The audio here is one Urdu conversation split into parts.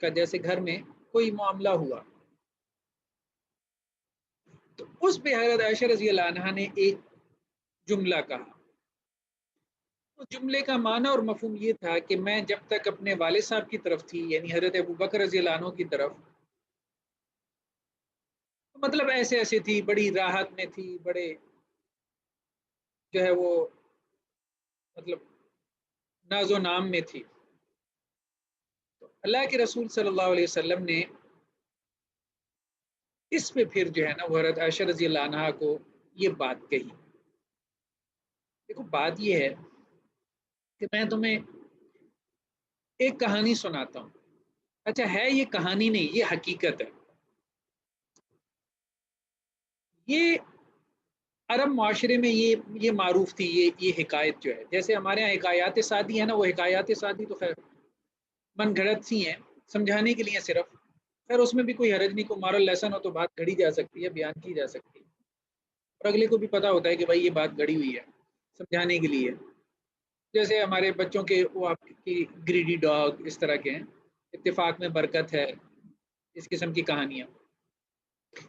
کا جیسے گھر میں کوئی معاملہ ہوا تو اس پہ حضرت عائشہ رضی اللہ عنہا نے ایک جملہ کہا. تو جملے کا معنی اور مفہوم یہ تھا کہ میں جب تک اپنے والد صاحب کی طرف تھی یعنی حضرت ابو بکر رضی اللہ عنہ کی طرف مطلب ایسے ایسے تھی, بڑی راحت میں تھی, بڑے جو ہے وہ مطلب ناز و نام میں تھی. تو اللہ کے رسول صلی اللہ علیہ وسلم نے اس پہ پھر جو ہے نا وہ حضرت عائشہ رضی اللہ عنہا کو یہ بات کہی. دیکھو بات یہ ہے کہ میں تمہیں ایک کہانی سناتا ہوں. اچھا ہے یہ کہانی نہیں, یہ حقیقت ہے. یہ عرب معاشرے میں یہ معروف تھی یہ حکایت جو ہے. جیسے ہمارے یہاں حکایات سعدی ہے نا, وہ حکایات سعدی تو خیر من گھڑت سی ہیں سمجھانے کے لیے صرف. خیر اس میں بھی کوئی حرج نہیں, کو مارل لیسن ہو تو بات گھڑی جا سکتی ہے, بیان کی جا سکتی ہے, اور اگلے کو بھی پتا ہوتا ہے کہ بھائی یہ بات گھڑی ہوئی ہے سمجھانے کے لیے. جیسے ہمارے بچوں کے وہ آپ کی گریڈی ڈاگ اس طرح کے ہیں, اتفاق میں برکت ہے, اس قسم کی کہانیاں.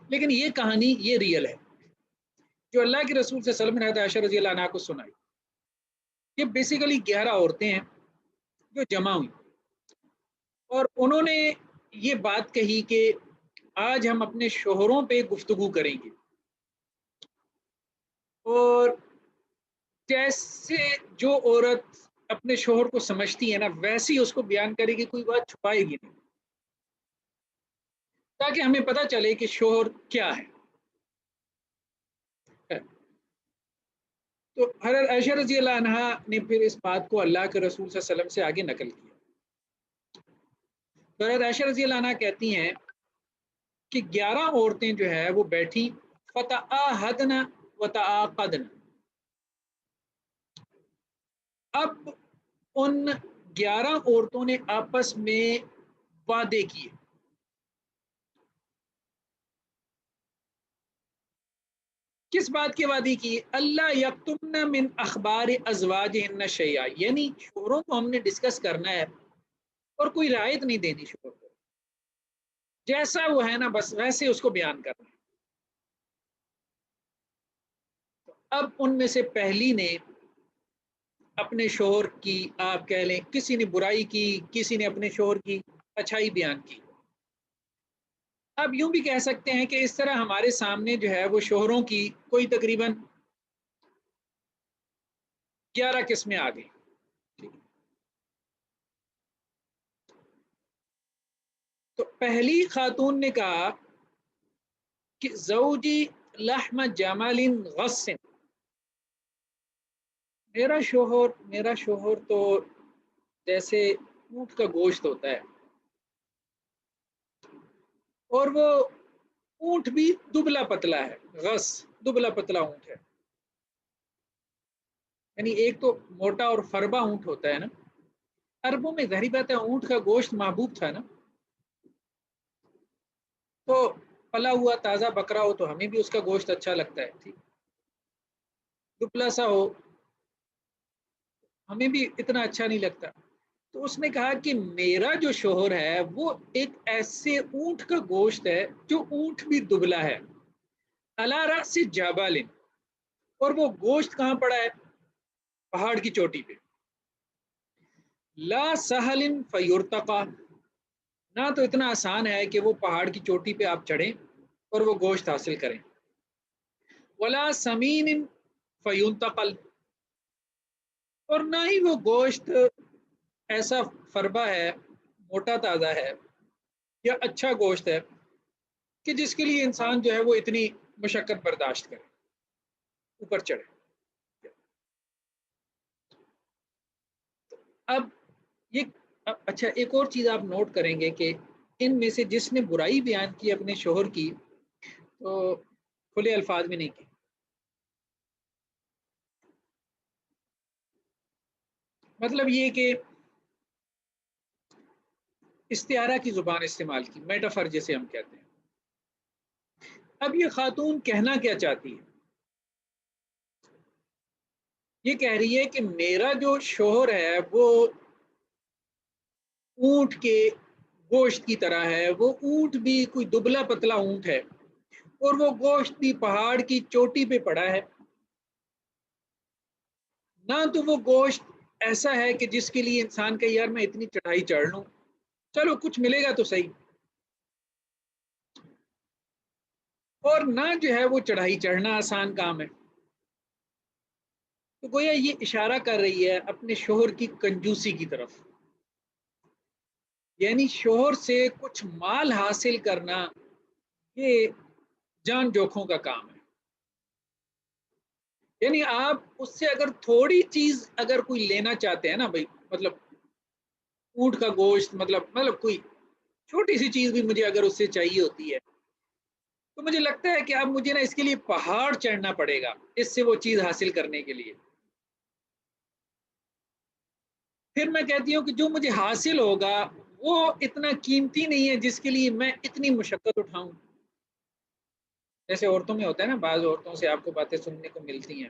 لیکن یہ کہانی یہ ریئل ہے جو اللہ کے رسول صلی اللہ علیہ وسلم نے عائشہ رضی اللہ عنہا کو سنائی. یہ بیسیکلی 11 عورتیں ہیں جو جمع ہوئی اور انہوں نے یہ بات کہی کہ آج ہم اپنے شوہروں پہ گفتگو کریں گے, اور جیسے جو عورت اپنے شوہر کو سمجھتی ہے نا ویسے ہی اس کو بیان کرے گی, کوئی بات چھپائے گی نہیں, تاکہ ہمیں پتہ چلے کہ شوہر کیا ہے. تو حضرت عائشہ رضی اللہ عنہا نے پھر اس بات کو اللہ کے رسول صلی اللہ علیہ وسلم سے آگے نقل کیا. تو حضرت عائشہ رضی اللہ عنہا کہتی ہیں کہ 11 عورتیں جو ہے وہ بیٹھی, فتعاہدن وتعاقدن. اب ان 11 عورتوں نے آپس میں وعدے کیے. کس بات کے وعدے کی؟ اللہ یکتمن من اخبار ازواجہن شیئا, یعنی شوہروں کو ہم نے ڈسکس کرنا ہے اور کوئی رعایت نہیں دینی شوہر کو, جیسا وہ ہے نا بس ویسے اس کو بیان کرنا ہے. اب ان میں سے پہلی نے اپنے شوہر کی آپ کہہ لیں کسی نے برائی کی, کسی نے اپنے شوہر کی اچھائی بیان کی. اب یوں بھی کہہ سکتے ہیں کہ اس طرح ہمارے سامنے جو ہے وہ شوہروں کی کوئی تقریباً 11 قسمیں آ گئی. تو پہلی خاتون نے کہا کہ زوجی لحم جمال غص, میرا شوہر تو جیسے اونٹ کا گوشت ہوتا ہے, اور وہ اونٹ بھی دبلا پتلا ہے. غص دبلا پتلا اونٹ ہے, یعنی ایک تو موٹا اور فربا اونٹ ہوتا ہے نا. عربوں میں ظاہری بات ہے اونٹ کا گوشت محبوب تھا نا, تو پلا ہوا تازہ بکرا ہو تو ہمیں بھی اس کا گوشت اچھا لگتا ہے, ٹھیک, دبلا سا ہو ہمیں بھی اتنا اچھا نہیں لگتا. تو اس نے کہا کہ میرا جو شوہر ہے وہ ایک ایسے اونٹ کا گوشت ہے جو اونٹ بھی دبلا ہے, علی رأس جبل, اور وہ گوشت کہاں پڑا ہے؟ پہاڑ کی چوٹی پہ. لا سہل فیرتقى, نہ تو اتنا آسان ہے کہ وہ پہاڑ کی چوٹی پہ آپ چڑھیں اور وہ گوشت حاصل کریں. ولا سمین فینتقل, اور نہ ہی وہ گوشت ایسا فربا ہے, موٹا تازہ ہے یا اچھا گوشت ہے کہ جس کے لیے انسان جو ہے وہ اتنی مشقت برداشت کرے, اوپر چڑھے. اب یہ اچھا ایک اور چیز آپ نوٹ کریں گے کہ ان میں سے جس نے برائی بیان کی اپنے شوہر کی تو کھلے الفاظ میں نہیں کی, مطلب یہ کہ استعارہ کی زبان استعمال کی, میٹافر جسے ہم کہتے ہیں. اب یہ خاتون کہنا کیا چاہتی ہے؟ یہ کہہ رہی ہے کہ میرا جو شوہر ہے وہ اونٹ کے گوشت کی طرح ہے، وہ اونٹ بھی کوئی دبلا پتلا اونٹ ہے، اور وہ گوشت بھی پہاڑ کی چوٹی پہ پڑا ہے، نہ تو وہ گوشت ایسا ہے کہ جس کے لیے انسان کا یار میں اتنی چڑھائی چڑھ لوں، چلو کچھ ملے گا تو صحیح، اور نہ جو ہے وہ چڑھائی چڑھنا آسان کام ہے۔ تو گویا یہ اشارہ کر رہی ہے اپنے شوہر کی کنجوسی کی طرف، یعنی شوہر سے کچھ مال حاصل کرنا یہ جان جوکھوں کا کام ہے۔ یعنی آپ اس سے اگر تھوڑی چیز اگر کوئی لینا چاہتے ہیں نا بھائی، مطلب اونٹ کا گوشت، مطلب کوئی چھوٹی سی چیز بھی مجھے اگر اس سے چاہیے ہوتی ہے، تو مجھے لگتا ہے کہ اب مجھے نا اس کے لیے پہاڑ چڑھنا پڑے گا اس سے وہ چیز حاصل کرنے کے لیے۔ پھر میں کہتی ہوں کہ جو مجھے حاصل ہوگا وہ اتنا قیمتی نہیں ہے جس کے لیے میں اتنی مشقت اٹھاؤں۔ جیسے عورتوں میں ہوتا ہے نا، بعض عورتوں سے آپ کو باتیں سننے کو ملتی ہیں،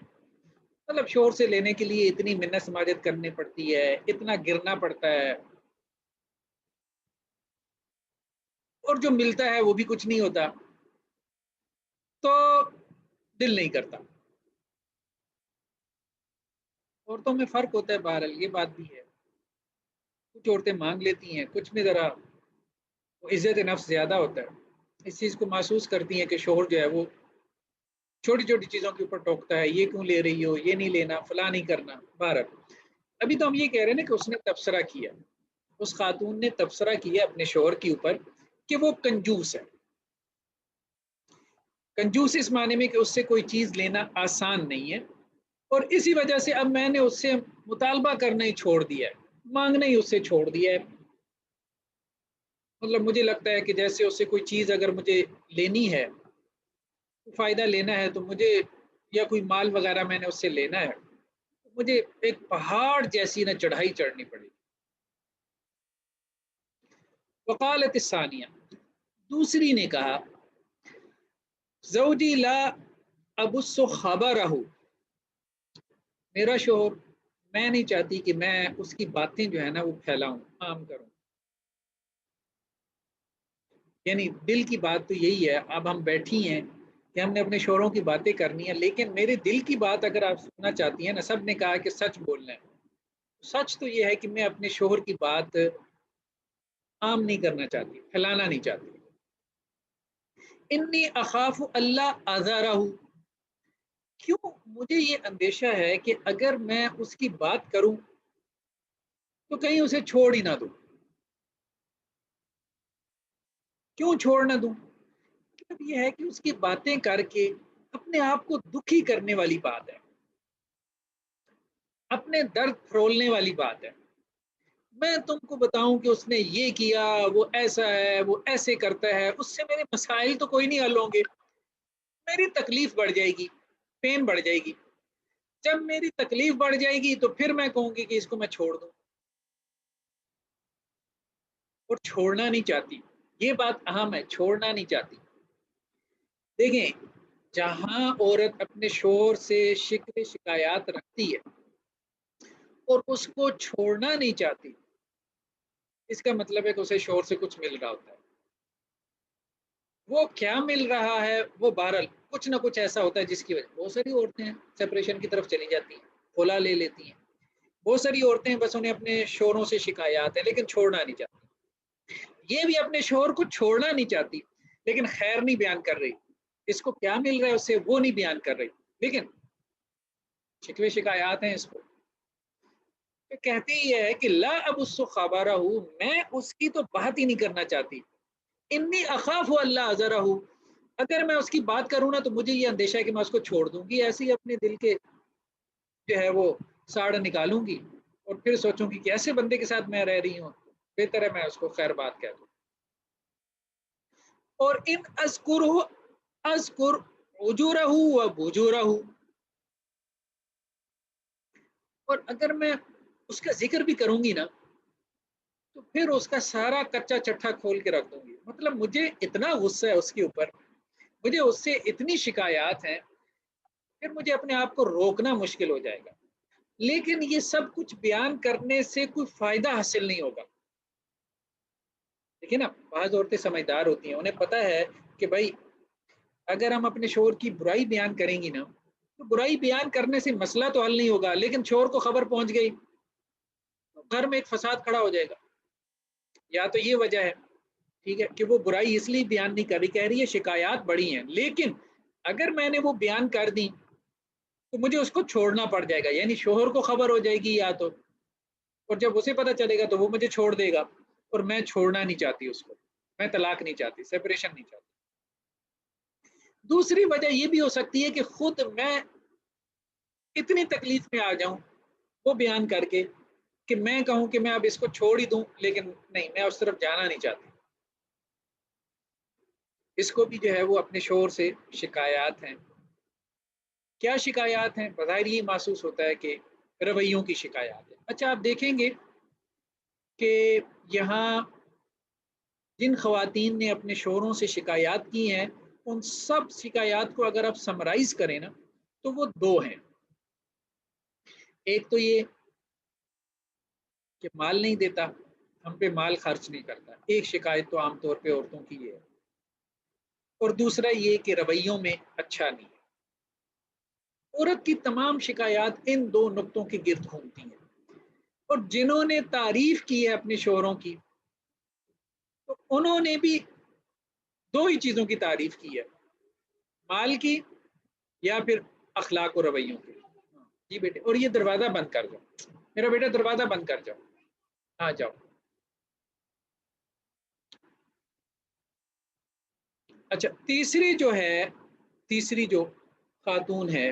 مطلب شوہر سے لینے کے لیے اتنی منت سماجت کرنی پڑتی ہے، اتنا گرنا پڑتا ہے، اور جو ملتا ہے وہ بھی کچھ نہیں ہوتا، تو دل نہیں کرتا۔ عورتوں میں فرق ہوتا ہے، بہرحال یہ بات بھی ہے، کچھ عورتیں مانگ لیتی ہیں، کچھ میں ذرا وہ عزت نفس زیادہ ہوتا ہے، اس چیز کو محسوس کرتی ہیں کہ شوہر جو ہے وہ چھوٹی چھوٹی چیزوں کے اوپر ٹوکتا ہے، یہ کیوں لے رہی ہو، یہ نہیں لینا، فلاں نہیں کرنا۔ بہرحال ابھی تو ہم یہ کہہ رہے ہیں نا کہ اس نے تبصرہ کیا، اس خاتون نے تبصرہ کیا اپنے شوہر کے اوپر کہ وہ کنجوس ہے، کنجوس اس معنی میں کہ اس سے کوئی چیز لینا آسان نہیں ہے، اور اسی وجہ سے اب میں نے اس سے مطالبہ کرنا ہی چھوڑ دیا ہے، مانگنا ہی اس سے چھوڑ دیا ہے۔ مطلب مجھے لگتا ہے کہ جیسے اس سے کوئی چیز اگر مجھے لینی ہے، فائدہ لینا ہے، تو مجھے یا کوئی مال وغیرہ میں نے اس سے لینا ہے، مجھے ایک پہاڑ جیسی نہ چڑھائی چڑھنی پڑے گی۔ وقالت الثانیہ، دوسری نے کہا، زوجی لا ابث خبرہ، میرا شوہر، میں نہیں چاہتی کہ میں اس کی باتیں جو ہے نا وہ پھیلاؤں، عام کروں۔ یعنی دل کی بات تو یہی ہے، اب ہم بیٹھی ہیں کہ ہم نے اپنے شوہروں کی باتیں کرنی ہے، لیکن میرے دل کی بات اگر آپ سننا چاہتی ہیں نا، سب نے کہا کہ سچ بولنا ہے، سچ تو یہ ہے کہ میں اپنے شوہر کی بات عام نہیں کرنا چاہتی، پھیلانا نہیں چاہتی۔ انی اخاف اللہ ازارہ، کیوں، مجھے یہ اندیشہ ہے کہ اگر میں اس کی بات کروں تو کہیں اسے چھوڑ ہی نہ دوں۔ کیوں چھوڑ نہ دوں؟ مطلب یہ ہے کہ اس کی باتیں کر کے اپنے آپ کو دکھی کرنے والی بات ہے، اپنے درد فرولنے والی بات ہے۔ میں تم کو بتاؤں کہ اس نے یہ کیا، وہ ایسا ہے، وہ ایسے کرتا ہے، اس سے میرے مسائل تو کوئی نہیں حل ہوں گے، میری تکلیف بڑھ جائے گی، پین بڑھ جائے گی۔ جب میری تکلیف بڑھ جائے گی تو پھر میں کہوں گی کہ اس کو میں چھوڑ دوں، اور چھوڑنا نہیں چاہتی، یہ بات اہم ہے، چھوڑنا نہیں چاہتی۔ دیکھیں، جہاں عورت اپنے شوہر سے شکوے شکایات رکھتی ہے اور اس کو چھوڑنا نہیں چاہتی، اس کا مطلب ہے کہ اسے شوہر سے کچھ مل رہا ہوتا ہے۔ وہ کیا مل رہا ہے، وہ بہرحال کچھ نہ کچھ ایسا ہوتا ہے جس کی وجہ، بہت ساری عورتیں ہیں سپریشن کی طرف چلی جاتی ہیں، کھلا لے لیتی ہیں، بہت ساری عورتیں بس انہیں اپنے شوہروں سے شکایات ہیں لیکن چھوڑنا نہیں چاہتی، یہ بھی اپنے شوہر کو چھوڑنا نہیں چاہتی لیکن خیر نہیں بیان کر رہی، اس کو کیا مل رہا ہے اس سے وہ نہیں بیان کر رہی، لیکن شکوے شکایات ہیں اس کو۔ کہتی یہ ہے کہ لا ابث خبرہ، میں اس کی تو بات ہی نہیں کرنا چاہتی، انی اخاف اللہ ازرہ، اگر میں اس کی بات کروں نا تو مجھے یہ اندیشہ ہے کہ میں اس کو چھوڑ دوں گی، ایسے ہی اپنے دل کے جو ہے وہ ساڑ نکالوں گی اور پھر سوچوں گی کہ ایسے بندے کے ساتھ میں رہ رہی ہوں، بہتر ہے میں اس کو خیر بات کہہ دوں۔ اور ان اذکر اجورہ و بجورہ، اور اگر میں اس کا ذکر بھی کروں گی نا تو پھر اس کا سارا کچا چٹھا کھول کے رکھ دوں گی، مطلب مجھے اتنا غصہ ہے اس کے اوپر، مجھے اس سے اتنی شکایات ہیں، پھر مجھے اپنے آپ کو روکنا مشکل ہو جائے گا، لیکن یہ سب کچھ بیان کرنے سے کوئی فائدہ حاصل نہیں ہوگا، دیکھیں نا، بعض عورتیں سمجھدار ہوتی ہیں، انہیں پتہ ہے کہ بھائی اگر ہم اپنے شوہر کی برائی بیان کریں گی نا، تو برائی بیان کرنے سے مسئلہ تو حل نہیں ہوگا، لیکن شوہر کو خبر پہنچ گئی تو گھر میں ایک فساد کھڑا ہو جائے گا. یا تو یہ وجہ ہے، ٹھیک ہے، کہ وہ برائی اس لیے بیان نہیں کر رہی، کہہ رہی ہے شکایات بڑی ہیں، لیکن اگر میں نے وہ بیان کر دی تو مجھے اس کو چھوڑنا پڑ جائے گا، یعنی شوہر کو خبر ہو جائے گی یا تو، اور جب اسے پتہ چلے گا تو وہ مجھے چھوڑ دے گا، اور میں چھوڑنا نہیں چاہتی اس کو، میں طلاق نہیں چاہتی، سیپریشن نہیں چاہتی. دوسری وجہ یہ بھی ہو سکتی ہے کہ خود میں اتنی تکلیف میں آ جاؤں وہ بیان کر کے کہ میں کہوں کہ میں اب اس کو چھوڑ ہی دوں، لیکن نہیں، میں اس طرف جانا نہیں چاہتی. اس کو بھی جو ہے وہ اپنے شوہر سے شکایات ہیں. کیا شکایات ہیں؟ بظاہر یہ محسوس ہوتا ہے کہ رویوں کی شکایات ہیں. اچھا، آپ دیکھیں گے کہ یہاں جن خواتین نے اپنے شوہروں سے شکایات کی ہیں، ان سب شکایات کو اگر آپ سمرائز کریں نا تو وہ دو ہیں. ایک تو یہ کہ مال نہیں دیتا، ہم پہ مال خرچ نہیں کرتا، ایک شکایت تو عام طور پہ عورتوں کی یہ ہے. اور دوسرا یہ کہ رویوں میں اچھا نہیں ہے. عورت کی تمام شکایات ان دو نقطوں کے گرد گھومتی ہیں. اور جنہوں نے تعریف کی ہے اپنے شوہروں کی، تو انہوں نے بھی دو ہی چیزوں کی تعریف کی ہے، مال کی یا پھر اخلاق و رویوں کی. جی بیٹے، اور یہ دروازہ بند کر جاؤ، میرا بیٹا دروازہ بند کر جاؤ، آ جاؤ. اچھا، تیسری جو خاتون ہے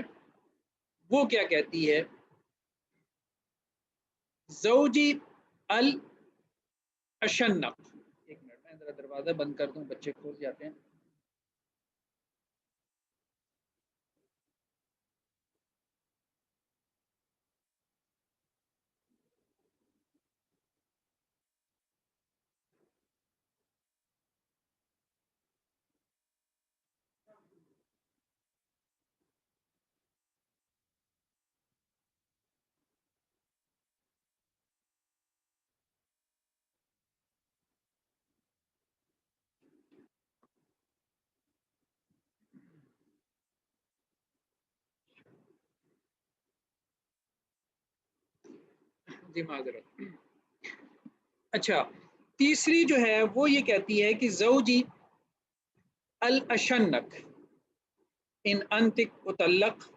وہ کیا کہتی ہے؟ زوجی الاشنق. ایک منٹ میں ذرا دروازہ بند کر دوں، بچے کھول جاتے ہیں. جی معذرت. اچھا، تیسری جو ہے وہ یہ کہتی ہے کہ زوجی الاشنق ان انتق اتلق،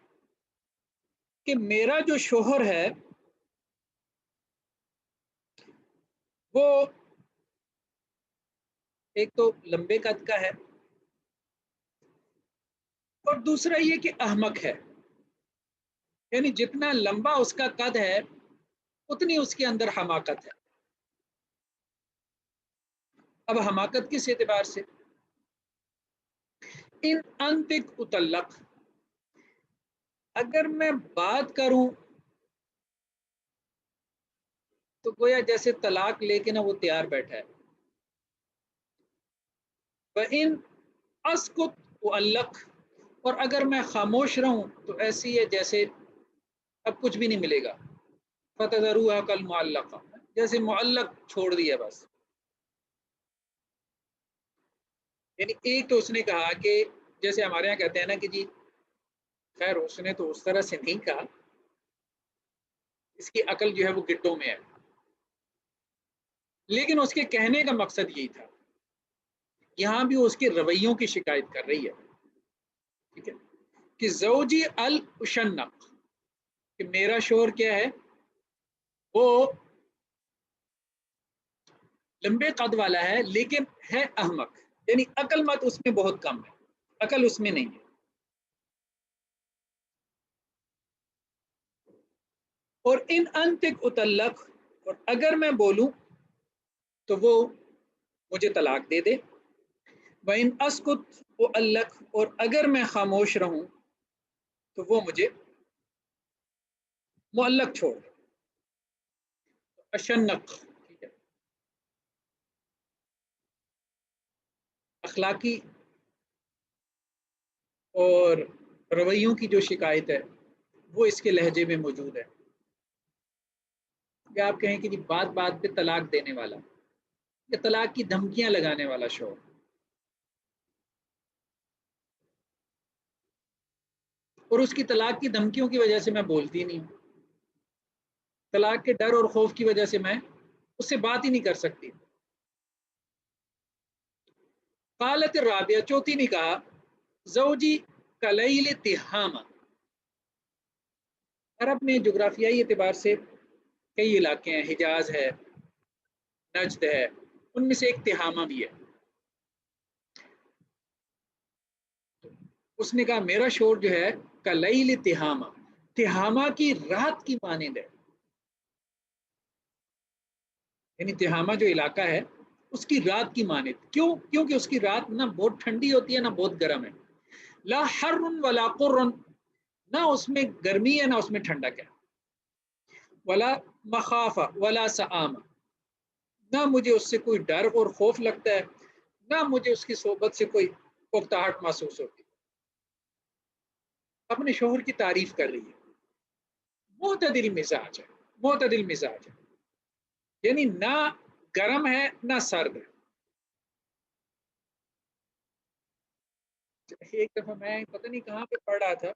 کہ میرا جو شوہر ہے وہ ایک تو لمبے قد کا ہے، اور دوسرا یہ کہ احمق ہے. یعنی جتنا لمبا اس کا قد ہے اتنی اس کے اندر حماقت ہے. اب حماقت کس اعتبار سے؟ ان انتق اتلق، اگر میں بات کروں تو گویا جیسے طلاق لے کے نا وہ تیار بیٹھا ہے. وَإِنْ أَسْكُتْ أُعَلَّقْ، اور اگر میں خاموش رہوں تو ایسی ہے جیسے اب کچھ بھی نہیں ملے گا. فَتَذَرُوهَا كَالْمُعَلَّقَةِ، جیسے معلق چھوڑ دیا بس. یعنی ایک تو اس نے کہا کہ جیسے ہمارے یہاں کہتے ہیں نا کہ جی خیر اس نے تو اس طرح سے نہیں کہا، اس کی عقل جو ہے وہ گٹوں میں ہے، لیکن اس کے کہنے کا مقصد یہی تھا. یہاں بھی اس کے رویوں کی شکایت کر رہی ہے، ٹھیک ہے، کہ زوجی الاشنق، کہ میرا شوہر کیا ہے، وہ لمبے قد والا ہے لیکن ہے احمق، یعنی عقل مت اس میں بہت کم ہے، عقل اس میں نہیں ہے. اور ان انتق اتلق، اور اگر میں بولوں تو وہ مجھے طلاق دے دے. وَإِنْ أَسْكُتْ أُعَلَّقْ، اور اگر میں خاموش رہوں تو وہ مجھے معلق چھوڑ دے. اشنق، ٹھیک ہے، اخلاقی اور رویوں کی جو شکایت ہے وہ اس کے لہجے میں موجود ہے. یا آپ کہیں کہ جی بات بات پہ طلاق دینے والا، کہ طلاق کی دھمکیاں لگانے والا شوہر، اور اس کی طلاق کی دھمکیوں کی وجہ سے میں بولتی نہیں ہوں، طلاق کے ڈر اور خوف کی وجہ سے میں اس سے بات ہی نہیں کر سکتی۔ قالت الرابعہ، چوتھی نے کہا، زوجی کلیل تہامہ، عرب میں جغرافیائی اعتبار سے کئی علاقے ہیں، حجاز ہے، نجد ہے، ان میں سے ایک تہامہ بھی ہے۔ اس نے کہا میرا شور جو ہے کلیل تہامہ، تہامہ کی رات کی مانند ہے، یعنی تہامہ جو علاقہ ہے اس کی رات کی مانند، کیوں؟ کیونکہ اس کی رات نہ بہت ٹھنڈی ہوتی ہے نہ بہت گرم ہے، لا حر ولا قر، نہ اس میں گرمی ہے نہ اس میں ٹھنڈک ہے، ولا مخافہ ولا سآمہ، نہ مجھے اس سے کوئی ڈر اور خوف لگتا ہے، نہ مجھے اس کی صحبت سے کوئی اکتاہٹ محسوس ہوتی۔ اپنے شوہر کی تعریف کر رہی ہے، معتدل مزاج ہے، معتدل مزاج ہے، یعنی نہ گرم ہے نہ سرد ہے۔ ایک دفعہ میں پتہ نہیں کہاں پہ پڑھ رہا تھا،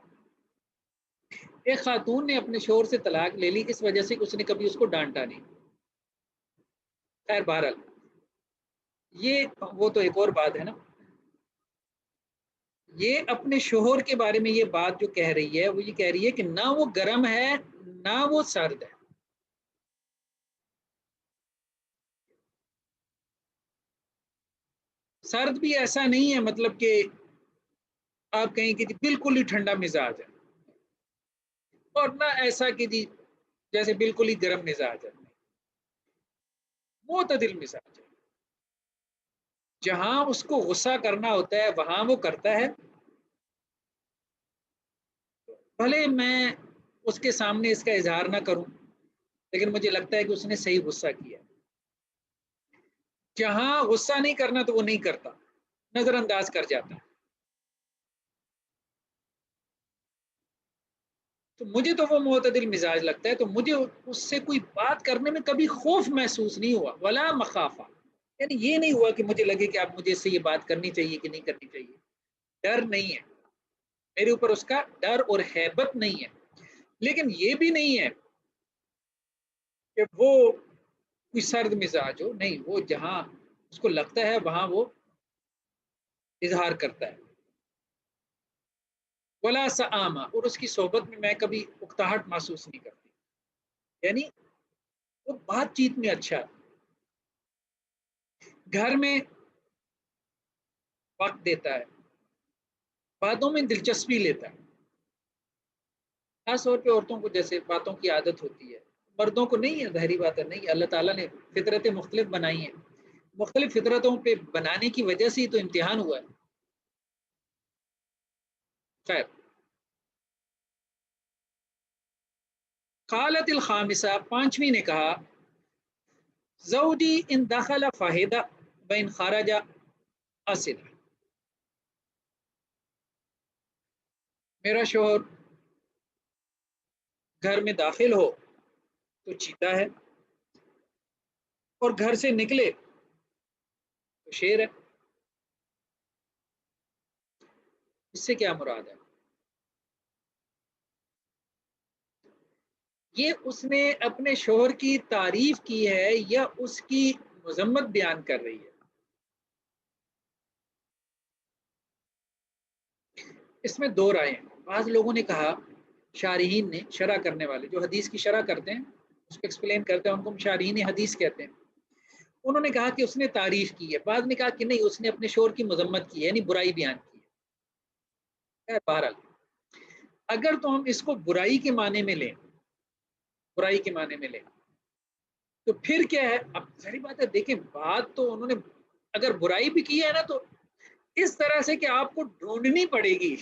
ایک خاتون نے اپنے شوہر سے طلاق لے لی اس وجہ سے اس نے کبھی اس کو ڈانٹا نہیں۔ خیر بہرحال یہ وہ تو ایک اور بات ہے نا، یہ اپنے شوہر کے بارے میں یہ بات جو کہہ رہی ہے وہ یہ کہہ رہی ہے کہ نہ وہ گرم ہے نہ وہ سرد ہے۔ سرد بھی ایسا نہیں ہے مطلب کہ آپ کہیں کہ بالکل ہی ٹھنڈا مزاج ہے، اور نہ ایسا کہ جی جیسے بالکل ہی گرم مزاج ہے، معتدل مزاج ہے، جہاں اس کو غصہ کرنا ہوتا ہے وہاں وہ کرتا ہے، بھلے میں اس کے سامنے اس کا اظہار نہ کروں لیکن مجھے لگتا ہے کہ اس نے صحیح غصہ کیا، جہاں غصہ نہیں کرنا تو وہ نہیں کرتا، نظر انداز کر جاتا ہے۔ تو مجھے تو وہ معتدل مزاج لگتا ہے، تو مجھے اس سے کوئی بات کرنے میں کبھی خوف محسوس نہیں ہوا، ولا مخافہ، یعنی یہ نہیں ہوا کہ مجھے لگے کہ اب مجھے اس سے یہ بات کرنی چاہیے کہ نہیں کرنی چاہیے، ڈر نہیں ہے میرے اوپر، اس کا ڈر اور ہیبت نہیں ہے، لیکن یہ بھی نہیں ہے کہ وہ کوئی سرد مزاج ہو، نہیں، وہ جہاں اس کو لگتا ہے وہاں وہ اظہار کرتا ہے۔ ولا سآمہ، اور اس کی صحبت میں کبھی اکتاہٹ محسوس نہیں کرتی، یعنی وہ بات چیت میں اچھا، گھر میں وقت دیتا ہے، باتوں میں دلچسپی لیتا ہے، خاص طور پہ عورتوں کو جیسے باتوں کی عادت ہوتی ہے، مردوں کو نہیں ہے، ظاہری بات ہے نہیں، اللہ تعالیٰ نے فطرتیں مختلف بنائی ہیں، مختلف فطرتوں پہ بنانے کی وجہ سے ہی تو امتحان ہوا ہے۔ خیر، قالت الخامسہ، پانچویں نے کہا، زوجی ان دخل فاہدہ وان خرج اسد، میرا شوہر گھر میں داخل ہو تو چیتا ہے اور گھر سے نکلے تو شیر ہے۔ اس سے کیا مراد ہے؟ یہ اس نے اپنے شوہر کی تعریف کی ہے یا اس کی مذمت بیان کر رہی ہے؟ اس میں دو رائے ہیں، بعض لوگوں نے کہا، شارحین نے، شرح کرنے والے جو حدیث کی شرح کرتے ہیں اس کو ایکسپلین کرتے ہیں، ان کو شارحین حدیث کہتے ہیں، انہوں نے کہا کہ اس نے تعریف کی ہے، بعض نے کہا کہ نہیں، اس نے اپنے شوہر کی مذمت کی ہے، یعنی برائی بیان کی ہے۔ بہرحال اگر تو ہم اس کو برائی کے معنی میں لیں، برائی کے معنی میں لیں تو پھر کیا ہے؟ اب ظاہری بات ہے، دیکھیں بات تو انہوں نے اگر برائی بھی کی ہے نا تو اس طرح سے کہ آپ کو ڈھونڈنی پڑے گی،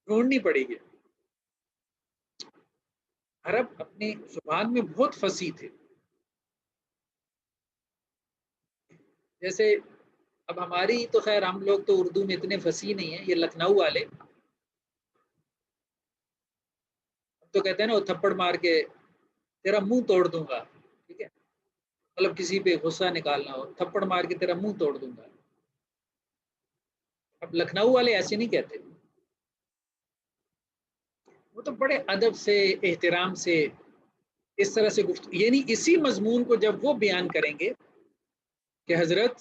ڈھونڈنی پڑے گی۔ عرب اپنی زبان میں بہت فصیح تھے، جیسے اب ہماری تو خیر ہم لوگ تو اردو میں اتنے فصیح نہیں ہیں، یہ لکھنؤ والے تو کہتے ہیں نا وہ تھپڑ مار کے تیرا منہ توڑ دوں گا، ٹھیک ہے، مطلب کسی پہ غصہ نکالنا ہو، تھپڑ مار کے تیرا منہ توڑ دوں گا. اب لکھنؤ والے ایسے نہیں کہتے، وہ تو بڑے ادب سے، احترام سے، اس طرح سے گفتگو، یعنی اسی مضمون کو جب وہ بیان کریں گے کہ حضرت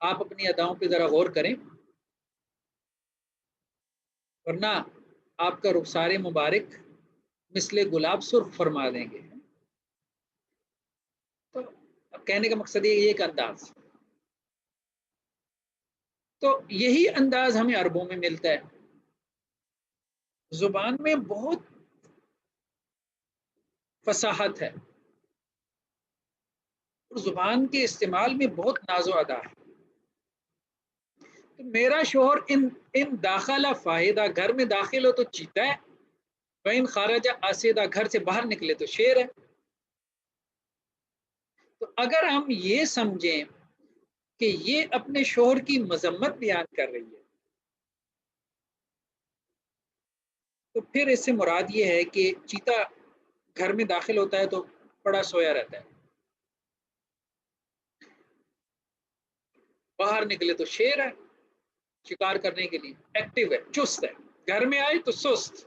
آپ اپنی اداؤں پہ ذرا غور کریں، ورنہ آپ کا رخسار مبارک مثل گلاب سرخ فرما دیں گے. تو اب کہنے کا مقصد یہ ایک انداز، تو یہی انداز ہمیں عربوں میں ملتا ہے. زبان میں بہت فصاحت ہے، اور زبان کے استعمال میں بہت ناز و ادا ہے. تو میرا شوہر ان داخلہ فاہدہ، گھر میں داخل ہو تو چیتا ہے، وَإِنْ خَرَجَ آسیدہ، گھر سے باہر نکلے تو شیر ہے. تو اگر ہم یہ سمجھیں کہ یہ اپنے شوہر کی مذمت بیان کر رہی ہے، تو پھر اس سے مراد یہ ہے کہ چیتا گھر میں داخل ہوتا ہے تو پڑا سویا رہتا ہے، باہر نکلے تو شیر ہے، شکار کرنے کے لیے ایکٹیو ہے، چست ہے. گھر میں آئے تو سست،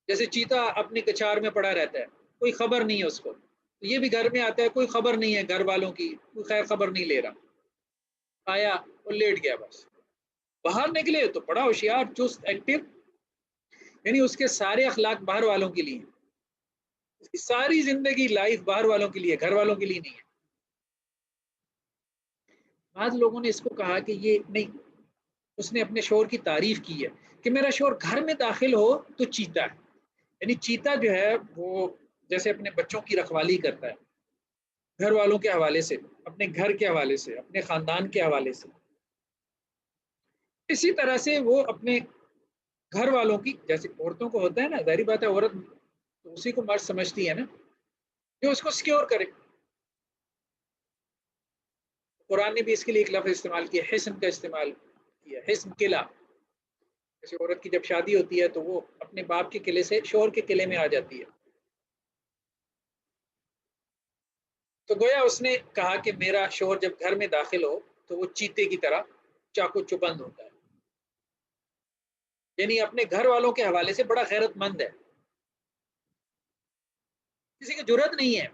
جیسے چیتا اپنی کچار میں پڑا رہتا ہے، کوئی خبر نہیں ہے اس کو. یہ بھی گھر میں آتا ہے، کوئی خبر نہیں ہے گھر والوں کی، کوئی خیر خبر نہیں لے رہا، آیا اور لیٹ گیا بس. باہر نکلے تو بڑا ہوشیار، چست، ایکٹیو، یعنی اس کے سارے اخلاق باہر والوں کے لیے، اس کی ساری زندگی لائف باہر والوں کے لیے، گھر والوں کے لیے نہیں ہے. بعض لوگوں نے اس کو کہا کہ یہ نہیں، اس نے اپنے شوہر کی تعریف کی ہے کہ میرا شوہر گھر میں داخل ہو تو چیتا ہے. یعنی چیتا جو ہے وہ جیسے اپنے بچوں کی رکھوالی کرتا ہے، گھر والوں کے حوالے سے، اپنے گھر کے حوالے سے، اپنے خاندان کے حوالے سے، اسی طرح سے وہ اپنے گھر والوں کی، جیسے عورتوں کو ہوتا ہے نا، ظاہری بات ہے عورت تو اسی کو مرد سمجھتی ہے نا، جو اس کو سکیور کرے. قرآن نے بھی اس کے لیے ایک لفظ استعمال کیا، حسن کا استعمال کیا، حسن قلعہ. جیسے عورت کی جب شادی ہوتی ہے تو وہ اپنے باپ کے قلعے سے شوہر کے قلعے میں آ جاتی ہے. تو گویا اس نے کہا کہ میرا شوہر جب گھر میں داخل ہو تو وہ چیتے کی طرح چاقو چبند ہوتا ہے، یعنی اپنے گھر والوں کے حوالے سے بڑا غیرت مند ہے. کسی کی جرت نہیں ہے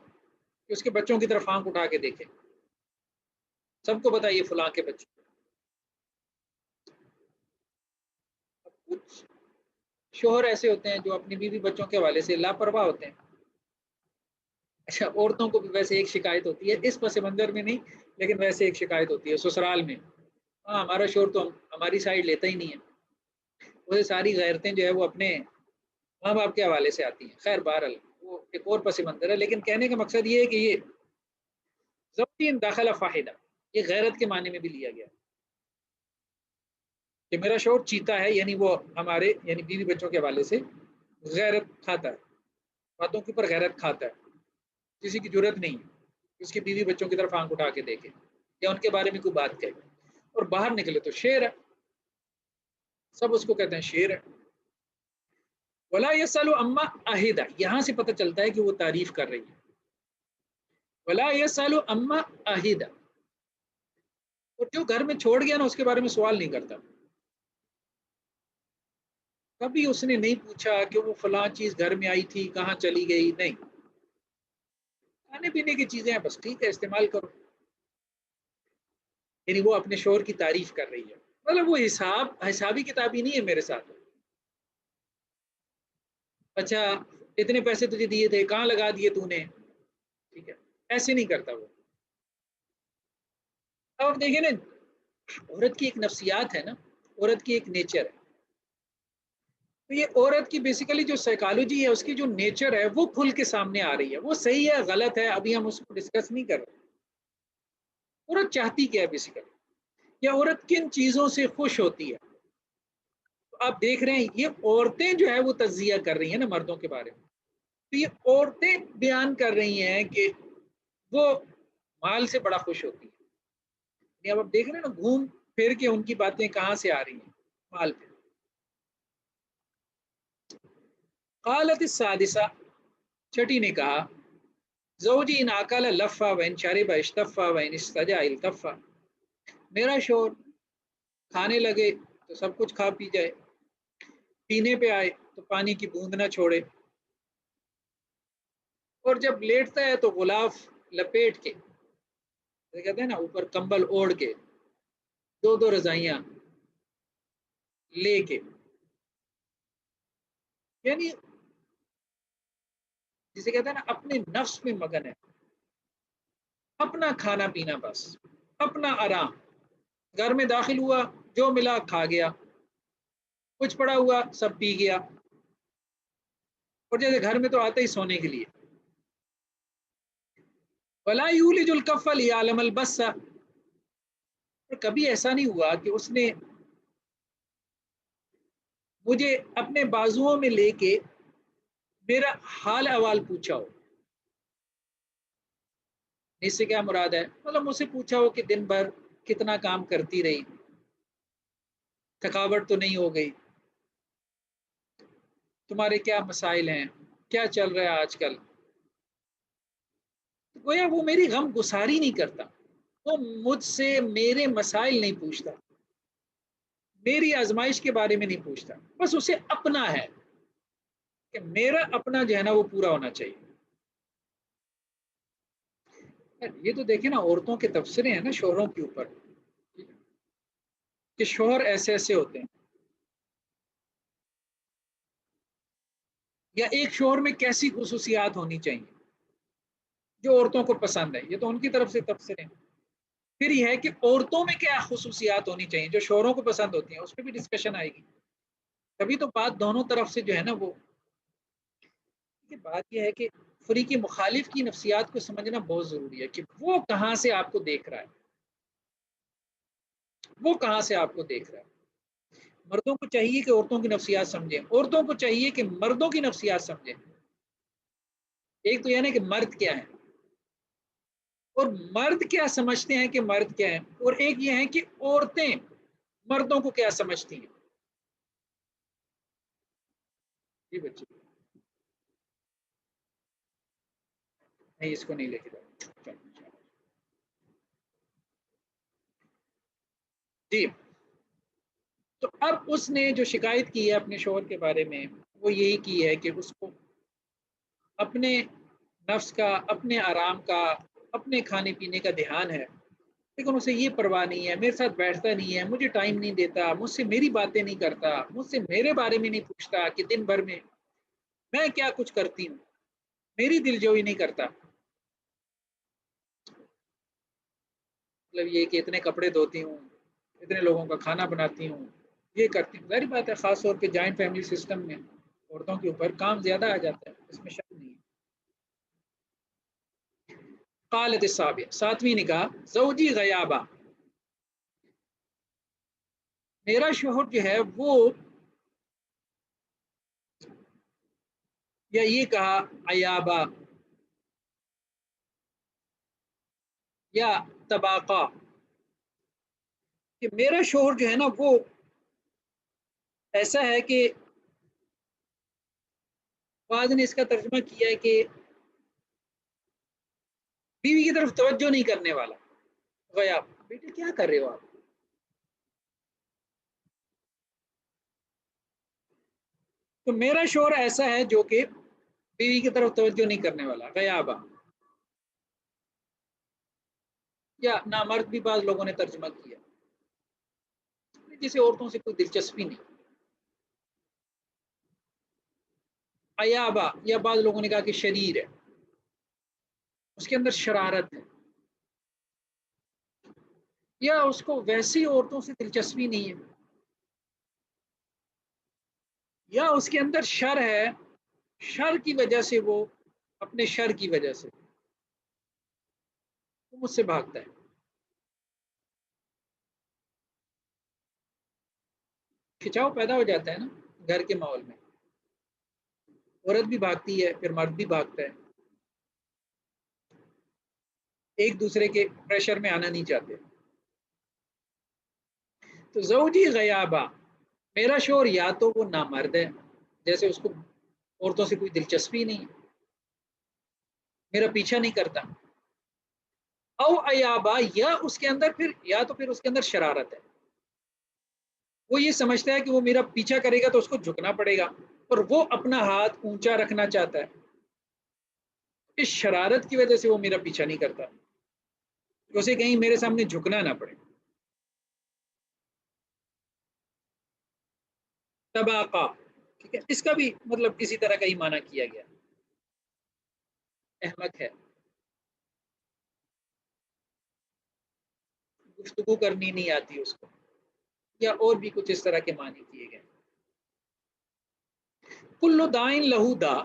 کہ اس کے بچوں کی طرف آنکھ اٹھا کے دیکھے، سب کو بتائیے فلاں کے بچے. کچھ شوہر ایسے ہوتے ہیں جو اپنی بیوی بچوں کے حوالے سے لاپرواہ ہوتے ہیں. اچھا، عورتوں کو بھی ویسے ایک شکایت ہوتی ہے، اس پس منظر میں نہیں، لیکن ویسے ایک شکایت ہوتی ہے سسرال میں، ہاں ہمارا شوہر تو ہماری سائڈ لیتا ہی نہیں ہے. وہ ساری غیرتیں جو ہے وہ اپنے ماں باپ کے حوالے سے آتی ہیں. خیر بہرحال وہ ایک اور پس منظر ہے، لیکن کہنے کا مقصد یہ ہے کہ یہ ضبطی داخلہ فاحدہ، یہ غیرت کے معنی میں بھی لیا گیا کہ میرا شوہر چیتا ہے، یعنی وہ ہمارے یعنی بیوی بچوں کے حوالے سے غیرت کھاتا ہے، باتوں کے اوپر غیرت کھاتا ہے. کسی کی جرت نہیں اس کی بیوی بچوں کی طرف آنکھ اٹھا کے دیکھے یا ان کے بارے میں کوئی بات کہے، اور باہر نکلے تو شیر ہے، سب اس کو کہتے ہیں شیر ہے. ولا یسأل عما عہد، یہاں سے پتہ چلتا ہے کہ وہ تعریف کر رہی ہے. ولا یسأل عما عہد، اور جو گھر میں چھوڑ گیا نا اس کے بارے میں سوال نہیں کرتا. کبھی اس نے نہیں پوچھا کہ وہ فلاں چیز گھر میں آئی تھی کہاں چلی گئی، نہیں. کھانے پینے کی چیزیں ہیں بس ٹھیک ہے استعمال کرو، یعنی وہ اپنے شوہر کی تعریف کر رہی ہے. مطلب وہ حسابی کتابی نہیں ہے میرے ساتھ. اچھا اتنے پیسے تجھے دیے تھے کہاں لگا دیے تو نے، ٹھیک ہے، ایسے نہیں کرتا وہ. اب آپ دیکھیں نا، عورت کی ایک نفسیات ہے نا، عورت کی ایک نیچر ہے. تو یہ عورت کی بیسیکلی جو سائیکالوجی ہے، اس کی جو نیچر ہے وہ کھل کے سامنے آ رہی ہے. وہ صحیح ہے غلط ہے ابھی ہم اس کو ڈسکس نہیں کر رہے. عورت چاہتی کیا ہے بیسیکلی، یا عورت کن چیزوں سے خوش ہوتی ہے. تو آپ دیکھ رہے ہیں یہ عورتیں جو ہے وہ تجزیہ کر رہی ہیں نا مردوں کے بارے میں. تو یہ عورتیں بیان کر رہی ہیں کہ وہ مال سے بڑا خوش ہوتی ہے. اب آپ دیکھ رہے ہیں نا گھوم پھر کے ان کی باتیں کہاں سے آ رہی ہیں، مال پہ. قالت السادسہ، چھٹی نے کہا زوجی ان اکل لفا و ان شرب اشتفا و ان استجا التفا، میرا شوہر کھانے لگے تو سب کچھ کھا پی جائے، پینے پہ آئے تو پانی کی بوند نہ چھوڑے، اور جب لیٹتا ہے تو غلاف لپیٹ کے، کہتے ہیں نا اوپر کمبل اوڑھ کے، دو دو رضائیاں لے کے، یعنی جسے کہتے ہیں نا اپنے نفس میں مگن ہے، اپنا کھانا پینا بس، اپنا آرام، گھر میں داخل ہوا جو ملا کھا گیا، کچھ پڑا ہوا سب پی گیا، اور جیسے گھر میں تو آتے ہی سونے کے لیے، ولا یولج الکف لیعلم البس، کبھی ایسا نہیں ہوا کہ اس نے مجھے اپنے بازوؤں میں لے کے میرا حال احوال پوچھا ہو۔ اس سے کیا مراد ہے؟ مطلب مجھ سے پوچھا ہو کہ دن بھر کتنا کام کرتی رہی، تھکاوٹ تو نہیں ہو گئی، تمہارے کیا مسائل ہیں، کیا چل رہا ہے آج کل، گویا وہ میری غم گساری نہیں کرتا، وہ مجھ سے میرے مسائل نہیں پوچھتا، میری آزمائش کے بارے میں نہیں پوچھتا، بس اسے اپنا ہے کہ میرا اپنا جو ہے نا وہ پورا ہونا چاہیے۔ یہ تو دیکھیں نا عورتوں کے تبصرے ہیں نا شوہروں کے اوپر، کہ شوہر ایسے ایسے ہوتے ہیں، یا ایک شوہر میں کیسی خصوصیات ہونی چاہیے جو عورتوں کو پسند ہے، یہ تو ان کی طرف سے تبصرے ہیں۔ پھر یہ ہے کہ عورتوں میں کیا خصوصیات ہونی چاہیے جو شوہروں کو پسند ہوتی ہیں، اس پہ بھی ڈسکشن آئے گی، تبھی تو بات دونوں طرف سے جو ہے نا وہ، بات یہ ہے کہ فریق مخالف کی نفسیات کو سمجھنا بہت ضروری ہے کہ وہ کہاں سے آپ کو دیکھ رہا ہے، وہ کہاں سے آپ کو دیکھ رہا ہے۔ مردوں کو چاہیے کہ عورتوں کی نفسیات سمجھیں، عورتوں کو چاہیے کہ مردوں کی نفسیات سمجھیں۔ ایک تو یہ نا کہ مرد کیا ہے اور مرد کیا سمجھتے ہیں کہ مرد کیا ہے، اور ایک یہ ہے کہ عورتیں مردوں کو کیا سمجھتی ہیں۔ جی بچے نہیں، اس کو نہیں لے کے جاؤ، جی۔ تو اب اس نے جو شکایت کی ہے اپنے شوہر کے بارے میں، وہ یہی کی ہے کہ اس کو اپنے نفس کا، اپنے آرام کا، اپنے کھانے پینے کا دھیان ہے، لیکن اسے یہ پرواہ نہیں ہے، میرے ساتھ بیٹھتا نہیں ہے، مجھے ٹائم نہیں دیتا، مجھ سے میری باتیں نہیں کرتا، مجھ سے میرے بارے میں نہیں پوچھتا کہ دن بھر میں میں کیا کچھ کرتی ہوں، میری دلجوئی نہیں کرتا، مطلب یہ کہ اتنے کپڑے دھوتی ہوں، اتنے لوگوں کا کھانا بناتی ہوں، یہ کرتی ہوں۔ ظاہر بات ہے خاص طور پہ جوائنٹ فیملی سسٹم میں عورتوں کے اوپر کام زیادہ آ جاتا ہے، اس میں شک نہیں ہے۔ قالت السابع، ساتویں نے کہا زوجی غیابہ، میرا شوہر جو ہے وہ، یا یہ کہا عیابہ یا طباقہ، کہ میرا شوہر جو ہے نا وہ ایسا ہے کہ بعض نے اس کا ترجمہ کیا ہے کہ بیوی کی طرف توجہ نہیں کرنے والا، غیاب، بیٹے کیا کر رہے ہو آپ، تو میرا شوہر ایسا ہے جو کہ بیوی کی طرف توجہ نہیں کرنے والا، غیابہ، یا نامرد بھی بعض لوگوں نے ترجمہ کیا، جسے عورتوں سے کوئی دلچسپی نہیں، عیابہ، یا بعض لوگوں نے کہا کہ شریر ہے، اس کے اندر شرارت ہے، یا اس کو ویسی عورتوں سے دلچسپی نہیں ہے، یا اس کے اندر شر ہے، شر کی وجہ سے وہ، اپنے شر کی وجہ سے وہ مجھ سے بھاگتا ہے، کھچاؤ پیدا ہو جاتا ہے نا گھر کے ماحول میں، عورت بھی بھاگتی ہے پھر مرد بھی بھاگتا ہے، ایک دوسرے کے پریشر میں آنا نہیں چاہتے۔ تو زوجی غیابہ، میرا شوہر یا تو وہ نامرد ہے، جیسے اس کو عورتوں سے کوئی دلچسپی نہیں، میرا پیچھا نہیں کرتا، او ایابا، یا اس کے اندر پھر، یا تو پھر اس کے اندر شرارت ہے، وہ یہ سمجھتا ہے کہ وہ میرا پیچھا کرے گا تو اس کو جھکنا پڑے گا، اور وہ اپنا ہاتھ اونچا رکھنا چاہتا ہے، اس شرارت کی وجہ سے وہ میرا پیچھا نہیں کرتا، اسے کہیں میرے سامنے جھکنا نہ پڑے۔ تباقا، ٹھیک ہے، اس کا بھی مطلب اسی طرح کا ہی معنی کیا گیا، احمق ہے، گفتگو کرنی نہیں آتی اس کو، یا اور بھی کچھ اس طرح کے معنی کیے گئے۔ کل دائن لہو دا،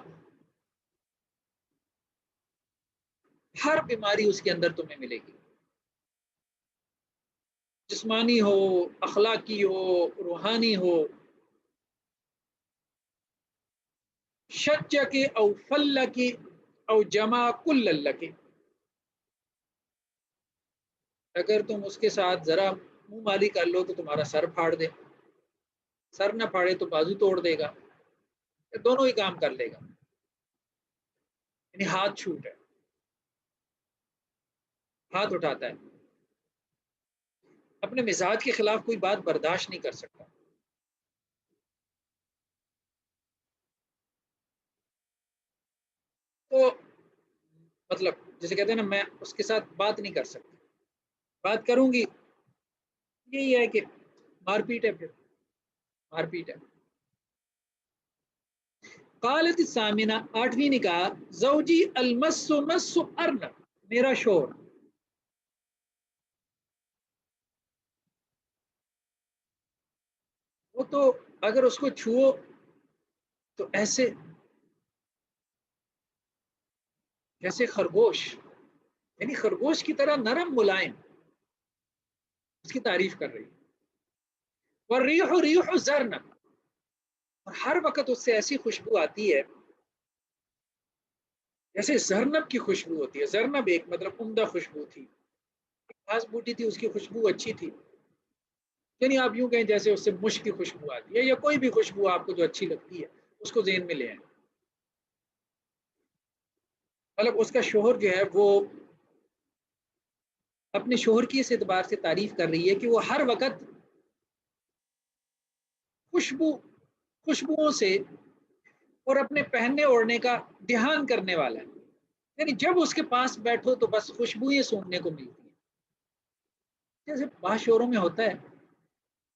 ہر بیماری اس کے اندر تمہیں ملے گی، جسمانی ہو، اخلاقی ہو، روحانی ہو، شج کے او فل کی او جمع کل اللہ کی، اگر تم اس کے ساتھ ذرا منہ مالی کر لو تو تمہارا سر پھاڑ دے، سر نہ پھاڑے تو بازو توڑ دے گا، دونوں ہی کام کر لے گا، یعنی ہاتھ چھوٹ ہے، ہاتھ اٹھاتا ہے، اپنے مزاج کے خلاف کوئی بات برداشت نہیں کر سکتا۔ تو مطلب جیسے کہتے ہیں نا، میں اس کے ساتھ بات نہیں کر سکتی، بات کروں گی یہی ہے کہ مار پیٹ ہے، پھر مار پیٹ ہے۔ قالت الثامنہ، آٹھویں نے کہا، زوجی المس مس ارن، میرا شور، وہ تو اگر اس کو چھو تو ایسے جیسے خرگوش، یعنی خرگوش کی طرح نرم ملائم، اس کی تعریف کر رہی ہے۔ والریح ریح زرن، اور ہر وقت اس سے ایسی خوشبو آتی ہے جیسے زرنب کی خوشبو ہوتی ہے، زرنب ایک مطلب عمدہ خوشبو تھی، گھاس بوٹی تھی، اس کی خوشبو اچھی تھی، یعنی آپ یوں کہیں جیسے اس سے مشک کی خوشبو آتی ہے، یا کوئی بھی خوشبو آپ کو جو اچھی لگتی ہے اس کو ذہن میں لے آئیں۔ مطلب اس کا شوہر جو ہے وہ اپنے شوہر کی اس اعتبار سے تعریف کر رہی ہے کہ وہ ہر وقت خوشبوؤں سے اور اپنے پہننے اوڑھنے کا دھیان کرنے والا ہے، یعنی جب اس کے پاس بیٹھو تو بس خوشبوئیں سونگنے کو ملتی ہیں، جیسے بعض شوہروں میں ہوتا ہے،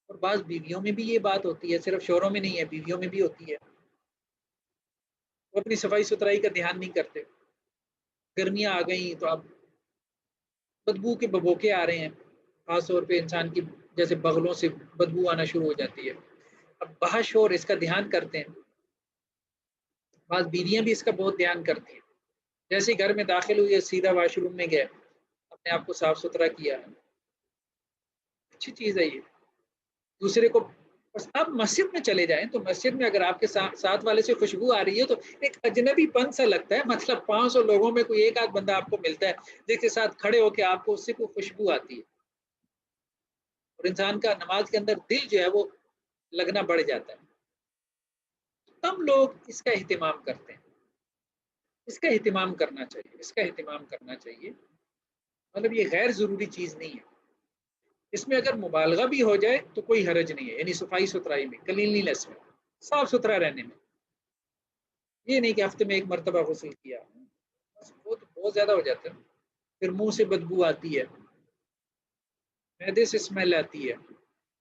اور بعض بیویوں میں بھی یہ بات ہوتی ہے، صرف شوہروں میں نہیں ہے، بیویوں میں بھی ہوتی ہے، وہ اپنی صفائی ستھرائی کا دھیان نہیں کرتے، گرمیاں آ گئیں تو اب بدبو کے ببوکے آ رہے ہیں، خاص طور پہ انسان کی جیسے بغلوں سے بدبو آنا شروع ہو جاتی ہے، اب بعض شوہر اس کا دھیان کرتے ہیں، بعض بیویاں بھی اس کا بہت دھیان کرتی ہیں، جیسے گھر میں داخل ہوئی سیدھا واش روم میں گئے، اپنے آپ کو صاف ستھرا کیا، اچھی چیز ہے یہ، دوسرے کو، بس آپ مسجد میں چلے جائیں تو مسجد میں اگر آپ کے ساتھ والے سے خوشبو آ رہی ہے تو ایک اجنبی پن سا لگتا ہے، مطلب 500 لوگوں میں کوئی ایک آدھ بندہ آپ کو ملتا ہے جس کے ساتھ کھڑے ہو کے آپ کو اس سے کوئی خوشبو آتی ہے، اور انسان کا نماز کے اندر دل جو ہے وہ لگنا بڑھ جاتا ہے، کم لوگ اس کا اہتمام کرتے ہیں، اس کا اہتمام کرنا چاہیے، اس کا اہتمام کرنا چاہیے، مطلب یہ غیر ضروری چیز نہیں ہے، اس میں اگر مبالغہ بھی ہو جائے تو کوئی حرج نہیں ہے، یعنی صفائی ستھرائی میں، کلینلی نیس میں، صاف ستھرا رہنے میں، یہ نہیں کہ ہفتے میں ایک مرتبہ غسل کیا، بس وہ تو بہت زیادہ ہو جاتا ہے، پھر منہ سے بدبو آتی ہے، معدے سے اسمیل آتی ہے،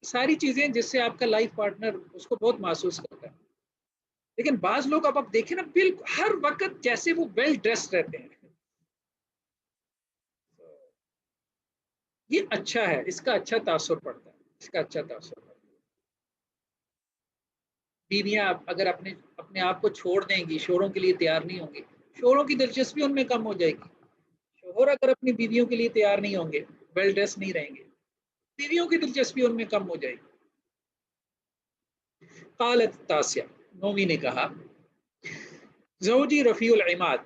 ساری چیزیں جس سے آپ کا لائف پارٹنر اس کو بہت محسوس کرتا ہے، لیکن بعض لوگ اب آپ دیکھیں نا، بالکل ہر وقت جیسے وہ ویل ڈریسڈ رہتے ہیں، یہ اچھا ہے، اس کا اچھا تاثر پڑتا ہے، اس کا اچھا تاثر پڑتا ہے۔ بیویاں اگر اپنے آپ کو چھوڑ دیں گی، شوہروں کے لیے تیار نہیں ہوں گی، شوہروں کی دلچسپی ان میں کم ہو جائے گی، شوہر اگر اپنی بیویوں کے لیے تیار نہیں ہوں گے، ویل ڈریس نہیں رہیں گے، بیویوں کی دلچسپی ان میں کم ہو جائے گی۔ قالت تاسیہ، نومی نے کہا، زوجی رفیع العماد،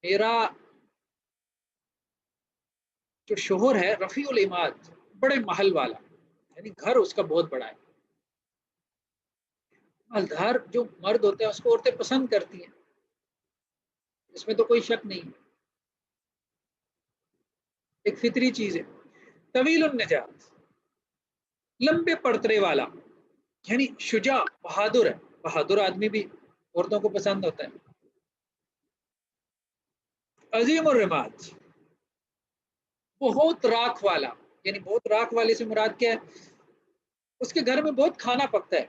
میرا جو شوہر ہے رفیع العماد، بڑے محل والا، یعنی گھر اس کا بہت بڑا ہے، مالدار جو مرد ہوتے ہیں اس کو عورتیں پسند کرتی ہیں، اس میں تو کوئی شک نہیں ہے، ایک فطری چیز ہے۔ طویل النجات، لمبے پڑترے والا، یعنی شجاع، بہادر ہے، بہادر آدمی بھی عورتوں کو پسند ہوتا ہے۔ عظیم الرماد، بہت راکھ والا، یعنی بہت راکھ والے سے مراد کیا ہے؟ اس کے گھر میں بہت کھانا پکتا ہے،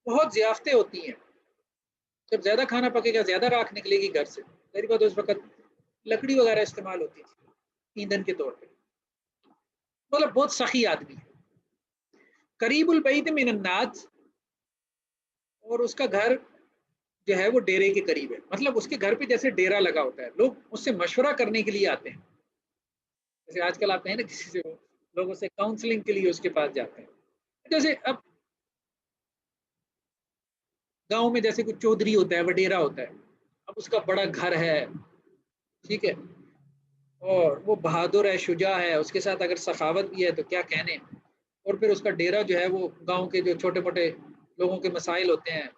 بہت ضیافتیں ہوتی ہیں، جب زیادہ کھانا پکے گا زیادہ راکھ نکلے گی گھر سے، ظاہر بات اس وقت لکڑی وغیرہ استعمال ہوتی تھی ایندھن کے طور پہ، مطلب بہت سخی آدمی ہے۔ قریب البیت من الناس، اور اس کا گھر جو ہے وہ ڈیرے کے قریب ہے، مطلب اس کے گھر پہ جیسے ڈیرا لگا ہوتا ہے، لوگ اس سے مشورہ کرنے کے لیے آتے ہیں، جیسے آج کل آتے ہیں نا کسی سے لوگوں سے کاؤنسلنگ کے لیے اس کے پاس جاتے ہیں، جیسے اب گاؤں میں جیسے کوئی چودھری ہوتا ہے، وڈیرا ہوتا ہے، اب اس کا بڑا گھر ہے، ٹھیک ہے، اور وہ بہادر ہے، شجاع ہے، اس کے ساتھ اگر سخاوت بھی ہے تو کیا کہنے، اور پھر اس کا ڈیرا جو ہے وہ گاؤں کے جو چھوٹے موٹے لوگوں کے مسائل ہوتے ہیں،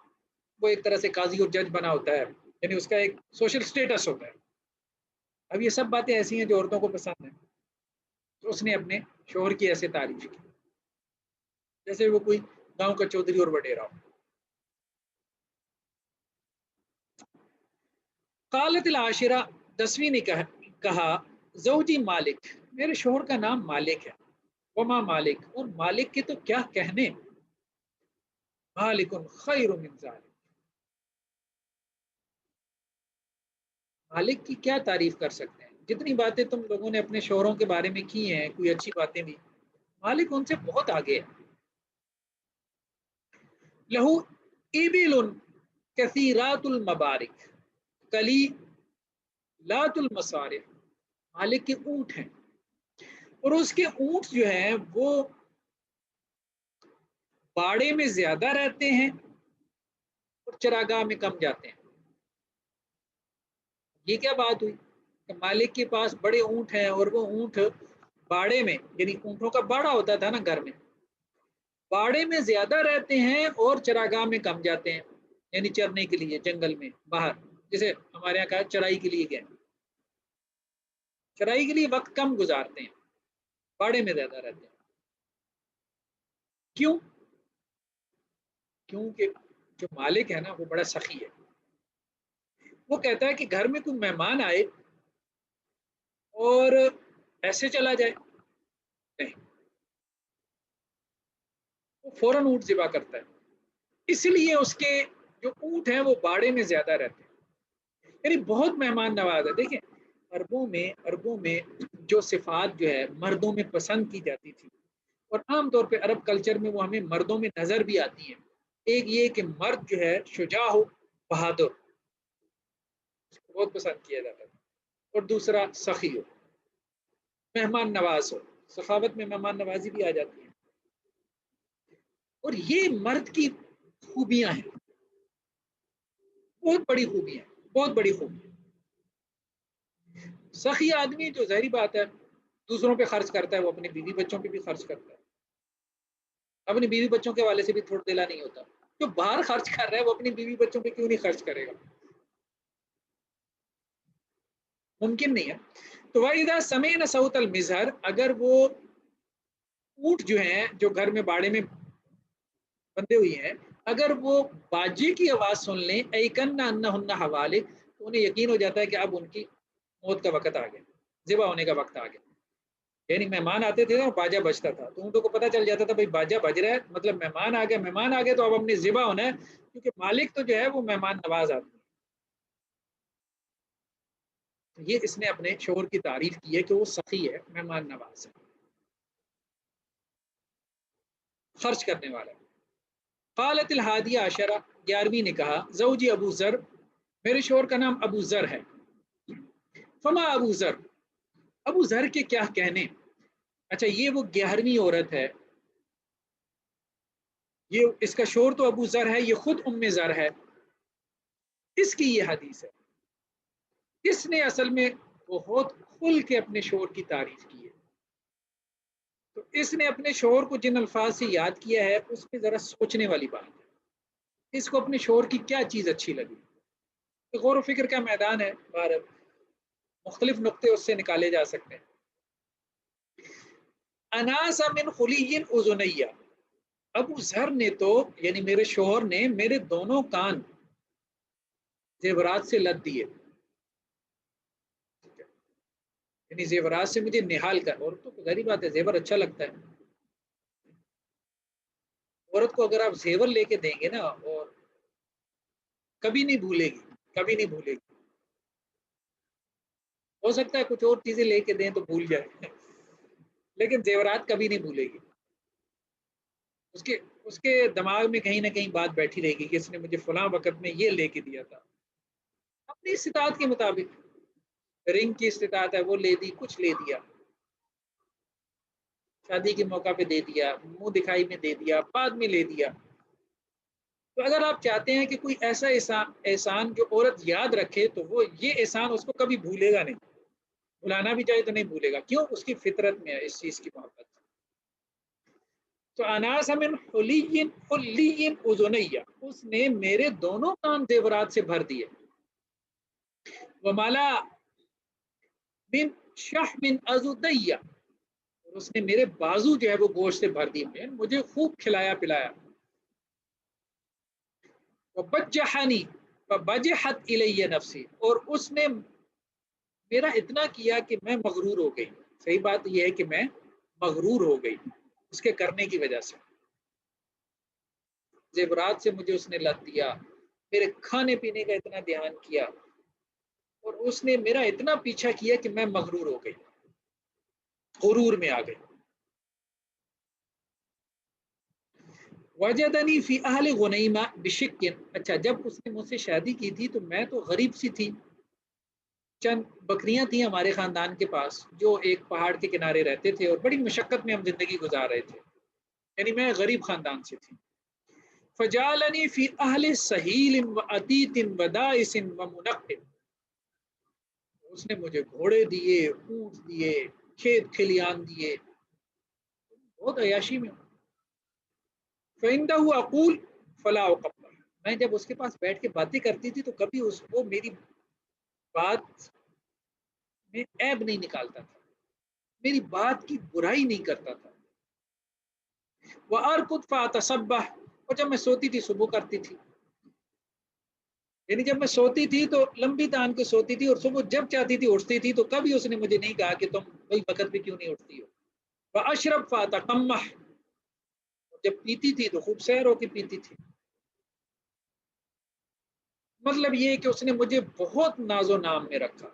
وہ ایک طرح سے قاضی اور جج بنا ہوتا ہے، یعنی اس کا ایک سوشل سٹیٹس ہوتا ہے۔ اب یہ سب باتیں ایسی ہیں جو عورتوں کو پسند ہیں، تو اس نے اپنے شوہر کی ایسے تعریف کی جیسے وہ کوئی گاؤں کا چودھری اور وڈیرا ہو۔ قالت العاشرہ، 10ویں نے کہا زوجی مالک، میرے شوہر کا نام مالک ہے، وما مالک، اور مالک کے تو کیا کہنے، مالک خیر من ذالک، مالک کی کیا تعریف کر سکتے ہیں، جتنی باتیں تم لوگوں نے اپنے شوہروں کے بارے میں کی ہیں، کوئی اچھی باتیں بھی، مالک ان سے بہت آگے ہے۔ لہو ابل کثیرات المبارک کلی لات المصارف، مالک کے اونٹ ہیں، اور اس کے اونٹ جو ہیں وہ باڑے میں زیادہ رہتے ہیں اور چراگاہ میں کم جاتے ہیں۔ یہ کیا بات ہوئی کہ مالک کے پاس بڑے اونٹ ہیں اور وہ اونٹ باڑے میں، یعنی اونٹوں کا باڑا ہوتا تھا نا گھر میں، باڑے میں زیادہ رہتے ہیں اور چراگاہ میں کم جاتے ہیں، یعنی چرنے کے لیے جنگل میں باہر، جیسے ہمارے یہاں کہا چرائی کے لیے گئے، چرائی کے لیے وقت کم گزارتے ہیں، باڑے میں زیادہ رہتے ہیں۔ کیوں؟ کیونکہ جو مالک ہے نا وہ بڑا سخی ہے، وہ کہتا ہے کہ گھر میں کوئی مہمان آئے اور ایسے چلا جائے، نہیں، وہ فوراً اونٹ ذبح کرتا ہے، اس لیے اس کے جو اونٹ ہیں وہ باڑے میں زیادہ رہتے ہیں، یعنی بہت مہمان نواز ہے۔ دیکھیں عربوں میں جو صفات جو ہے مردوں میں پسند کی جاتی تھی، اور عام طور پہ عرب کلچر میں وہ ہمیں مردوں میں نظر بھی آتی ہیں، ایک یہ کہ مرد جو ہے شجاع ہو، بہادر، بہت پسند کیا جاتا تھا، اور دوسرا سخی ہو، مہمان نواز ہو، سخاوت میں مہمان نوازی بھی آ جاتی ہے، اور یہ مرد کی خوبیاں ہیں، بہت بڑی خوبیاں، بہت بڑی خوبیاں۔ سخی آدمی جو ظاہری بات ہے دوسروں پہ خرچ کرتا ہے، وہ اپنی بیوی بچوں پہ بھی خرچ کرتا ہے، اپنی بیوی بچوں کے حوالے سے بھی تھوڑا دلا نہیں ہوتا، جو باہر خرچ کر رہا ہے وہ اپنی بیوی بچوں پہ کیوں نہیں خرچ کرے گا، ممکن نہیں ہے۔ تو وَإِذَا سَمِعْنَ صَوْتَ الْمِزْهَرِ، اگر وہ اونٹ جو ہیں جو گھر میں باڑے میں بندے ہوئی ہیں، اگر وہ باجے کی آواز سن لیں، ایکن انہن حوالق، تو انہیں یقین ہو جاتا ہے کہ اب ان کی موت کا وقت آ گیا، ذبح ہونے کا وقت آ گیا، یعنی مہمان آتے تھے نا باجا بجتا تھا تو اونٹوں کو پتہ چل جاتا تھا بھائی باجا بج رہا ہے، مطلب مہمان آ گیا، مہمان آ گئے تو اب ہم نے ذبح ہونا ہے، کیونکہ مالک تو جو ہے وہ مہمان نواز آدمی ہے۔ یہ اس نے اپنے شوہر کی تعریف کی ہے کہ وہ سخی ہے، مہمان نواز ہے، خرچ کرنے والا ہے۔ قالت الحادی عشرہ، 11ویں نے کہا زوجی ابو ذر، میرے شوہر کا نام ابو ذر ہے۔ فما ابو ذر، ابو ذر کے کیا کہنے، اچھا یہ وہ 11ویں عورت ہے، یہ اس کا شوہر تو ابو ذر ہے، یہ خود ام ذر ہے، اس کی یہ حدیث ہے، اس نے اصل میں بہت کھل کے اپنے شوہر کی تعریف کی ہے، تو اس نے اپنے شوہر کو جن الفاظ سے یاد کیا ہے اس میں ذرا سوچنے والی بات ہے، اس کو اپنے شوہر کی کیا چیز اچھی لگی، غور و فکر کا میدان ہے، بہر مختلف نقطے اس سے نکالے جا سکتے ہیں۔ اناس من خلی اذنیہ، ابو ذر نے تو یعنی میرے شوہر نے میرے دونوں کان زیورات سے لد دیے، یعنی زیورات سے مجھے نہال کر، اور تو ظاہری بات ہے زیور اچھا لگتا ہے عورت کو، اگر آپ زیور لے کے دیں گے نا، اور کبھی نہیں بھولے گی، کبھی نہیں بھولے گی۔ ہو سکتا ہے کچھ اور چیزیں لے کے دیں تو بھول جائے لیکن زیورات کبھی نہیں بھولے گی، اس کے اس کے دماغ میں کہیں نہ کہیں بات بیٹھی رہے گی کہ اس نے مجھے فلاں وقت میں یہ لے کے دیا تھا، اپنی استطاعت کے مطابق۔ رنگ کی استطاعت ہے وہ لے دی، کچھ لے دیا، شادی کے موقع پہ دے دیا، منہ دکھائی میں دے دیا، بعد میں لے دیا۔ تو اگر آپ چاہتے ہیں کہ کوئی ایسا احسان جو عورت یاد رکھے، تو وہ یہ احسان اس کو کبھی بھولے گا نہیں، بھلانا بھی چاہے تو نہیں بھولے گا، کیوں؟ اس کی فطرت میں ہے اس چیز کی محبت۔ تو اناس من حلی حلی اذنیہ، اس نے میرے دونوں کان زیورات سے بھر دیے، ومالا من شحم ازدیہ، اور اس نے میرے بازو جو ہے وہ گوشت سے بھر دیے، مجھے خوب کھلایا پلایا۔ وبجحنی وبجحت الی نفسی، اور اس نے میرا اتنا کیا کہ میں مغرور ہو گئی۔ صحیح بات یہ ہے کہ میں مغرور ہو گئی اس کے کرنے کی وجہ سے، زیورات سے مجھے اس نے لد دیا، میرے کھانے پینے کا اتنا دھیان کیا، اور اس نے میرا اتنا پیچھا کیا کہ میں مغرور ہو گئی، غرور میں آ گئی۔ وجدنی فی اہل غنیمہ بشک، اچھا جب اس نے مجھ سے شادی کی تھی تو میں تو غریب سی تھی، چند بکریاں تھیں ہمارے خاندان کے پاس جو ایک پہاڑ کے کنارے رہتے تھے، اور بڑی مشقت میں ہم زندگی گزار رہے تھے، یعنی میں غریب خاندان سے تھی۔ فجعلنی فی اہل سہیل و عتیت و دائس و منقب، اس نے مجھے گھوڑے دیے، اونٹ دیے، کھیت کھلیان دیے، بہت عیاشی میں ہوں۔ فَإِنَّهُ أَقُولُ فَلَا أُقَبَّلُ، میں جب اس کے پاس بیٹھ کے باتیں کرتی تھی تو کبھی اس کو میری بات میں عیب نہیں نکالتا تھا، میری بات کی برائی نہیں کرتا تھا۔ وَأَرْقُدْ فَأَتَصَبَّحُ، اور جب میں سوتی تھی صبح کرتی تھی، یعنی جب میں سوتی تھی تو لمبی تان کے سوتی تھی، اور صبح جب چاہتی تھی اٹھتی تھی، تو کبھی اس نے مجھے نہیں کہا کہ تم وہی وقت پہ کیوں نہیں اٹھتی ہو۔ وَأَشْرَبْ فَأَتَقَمَّحُ، جب پیتی تھی تو خوب سیر ہو کے پیتی تھی۔ مطلب یہ کہ اس نے مجھے بہت ناز و نام میں رکھا،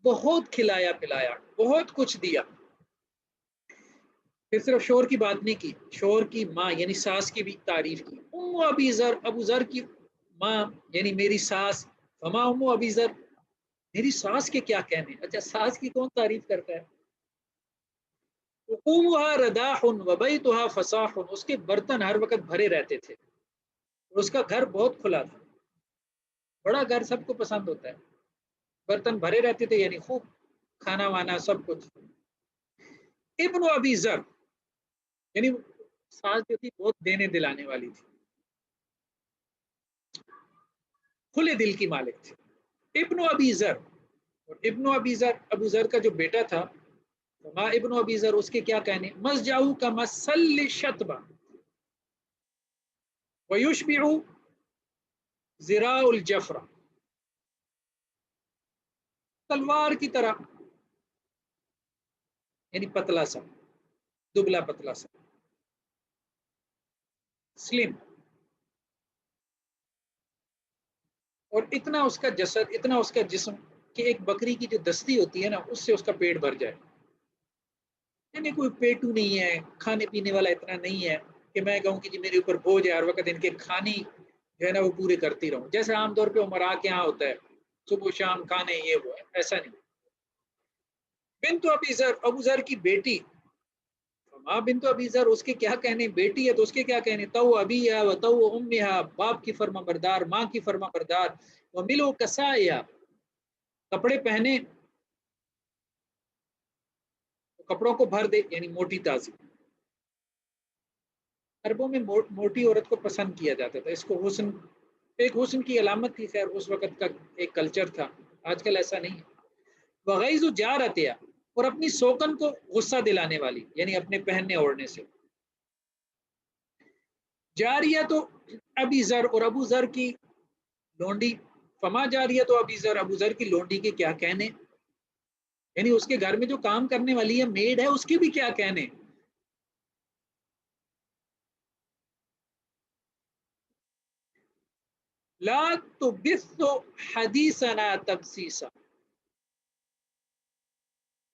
بہت کھلایا پلایا، بہت کچھ دیا۔ پھر صرف شوہر کی بات نہیں کی، شوہر کی ماں یعنی ساس کی بھی تعریف کی۔ ام ابی ذر، ابو ذر کی ماں یعنی میری ساس، فما ام ابی ذر، میری ساس کے کیا کہنے۔ اچھا ساس کی کون تعریف کرتا ہے؟ وقومها رداح وبیتها فصاح، اس کے برتن ہر وقت بھرے رہتے تھے، اور اس کا گھر بہت کھلا تھا، بڑا گھر سب کو پسند ہوتا ہے، برتن بھرے رہتے تھے یعنی خوب کھانا وانا سب کچھ۔ ابن ابی ذر، یعنی ساس جو تھی بہت دینے دلانے والی تھی، کھلے دل کی مالک تھی۔ ابن ابی ذر، اور ابن ابی ذر ابو ذر کا جو بیٹا تھا، ماں ابن ابی ذر، اس کے کیا کہنے، مسجاؤ کا مسل شتبہ ویشبع ذراع الجفرہ، تلوار کی طرح، یعنی پتلا سا، دبلا پتلا سا، سلم، اور اتنا اس کا جسد، اتنا اس کا جسم کہ ایک بکری کی جو دستی ہوتی ہے نا، اس سے اس کا پیٹ بھر جائے، یعنی کوئی پیٹو نہیں ہے، کھانے پینے والا اتنا نہیں ہے کہ میں کہوں کہ جی میرے اوپر بوجھ ہے، ہر وقت ان کے کھانے جو ہے نا وہ پورے کرتی رہوں، جیسے عام طور پہ عمرا کے یہاں ہوتا ہے صبح شام کھانے یہ وہ ہے، ایسا نہیں۔ بنت ابی ذر، ابو ذر کی بیٹی، ماں بنت ابی ذر، اس کے کیا کہنے، بیٹی ہے تو اس کے کیا کہنے، تو ابیہا و تو امہا، باپ کی فرما بردار، ماں کی فرما بردار، و ملو کسائیا، کپڑے پہنے کپڑوں کو بھر دے، یعنی موٹی تازی۔ عربوں میں موٹی عورت کو پسند کیا جاتا تھا، اس کو حسن ایک حسن کی علامت تھی، خیر اس وقت کا ایک کلچر تھا، آج کل ایسا نہیں ہے۔ وغیظ جارتیا، اور اپنی سوکن کو غصہ دلانے والی، یعنی اپنے پہننے اوڑھنے سے۔ جاریہ تو ابی ذر، اور ابو ذر کی لونڈی، فما جاریہ تو ابی ذر، ابو ذر کی لونڈی کے کیا کہنے، یعنی اس کے گھر میں جو کام کرنے والی ہے میڈ ہے، اس کی بھی کیا کہنے۔ لا تبث حدیثنا تبسیسا،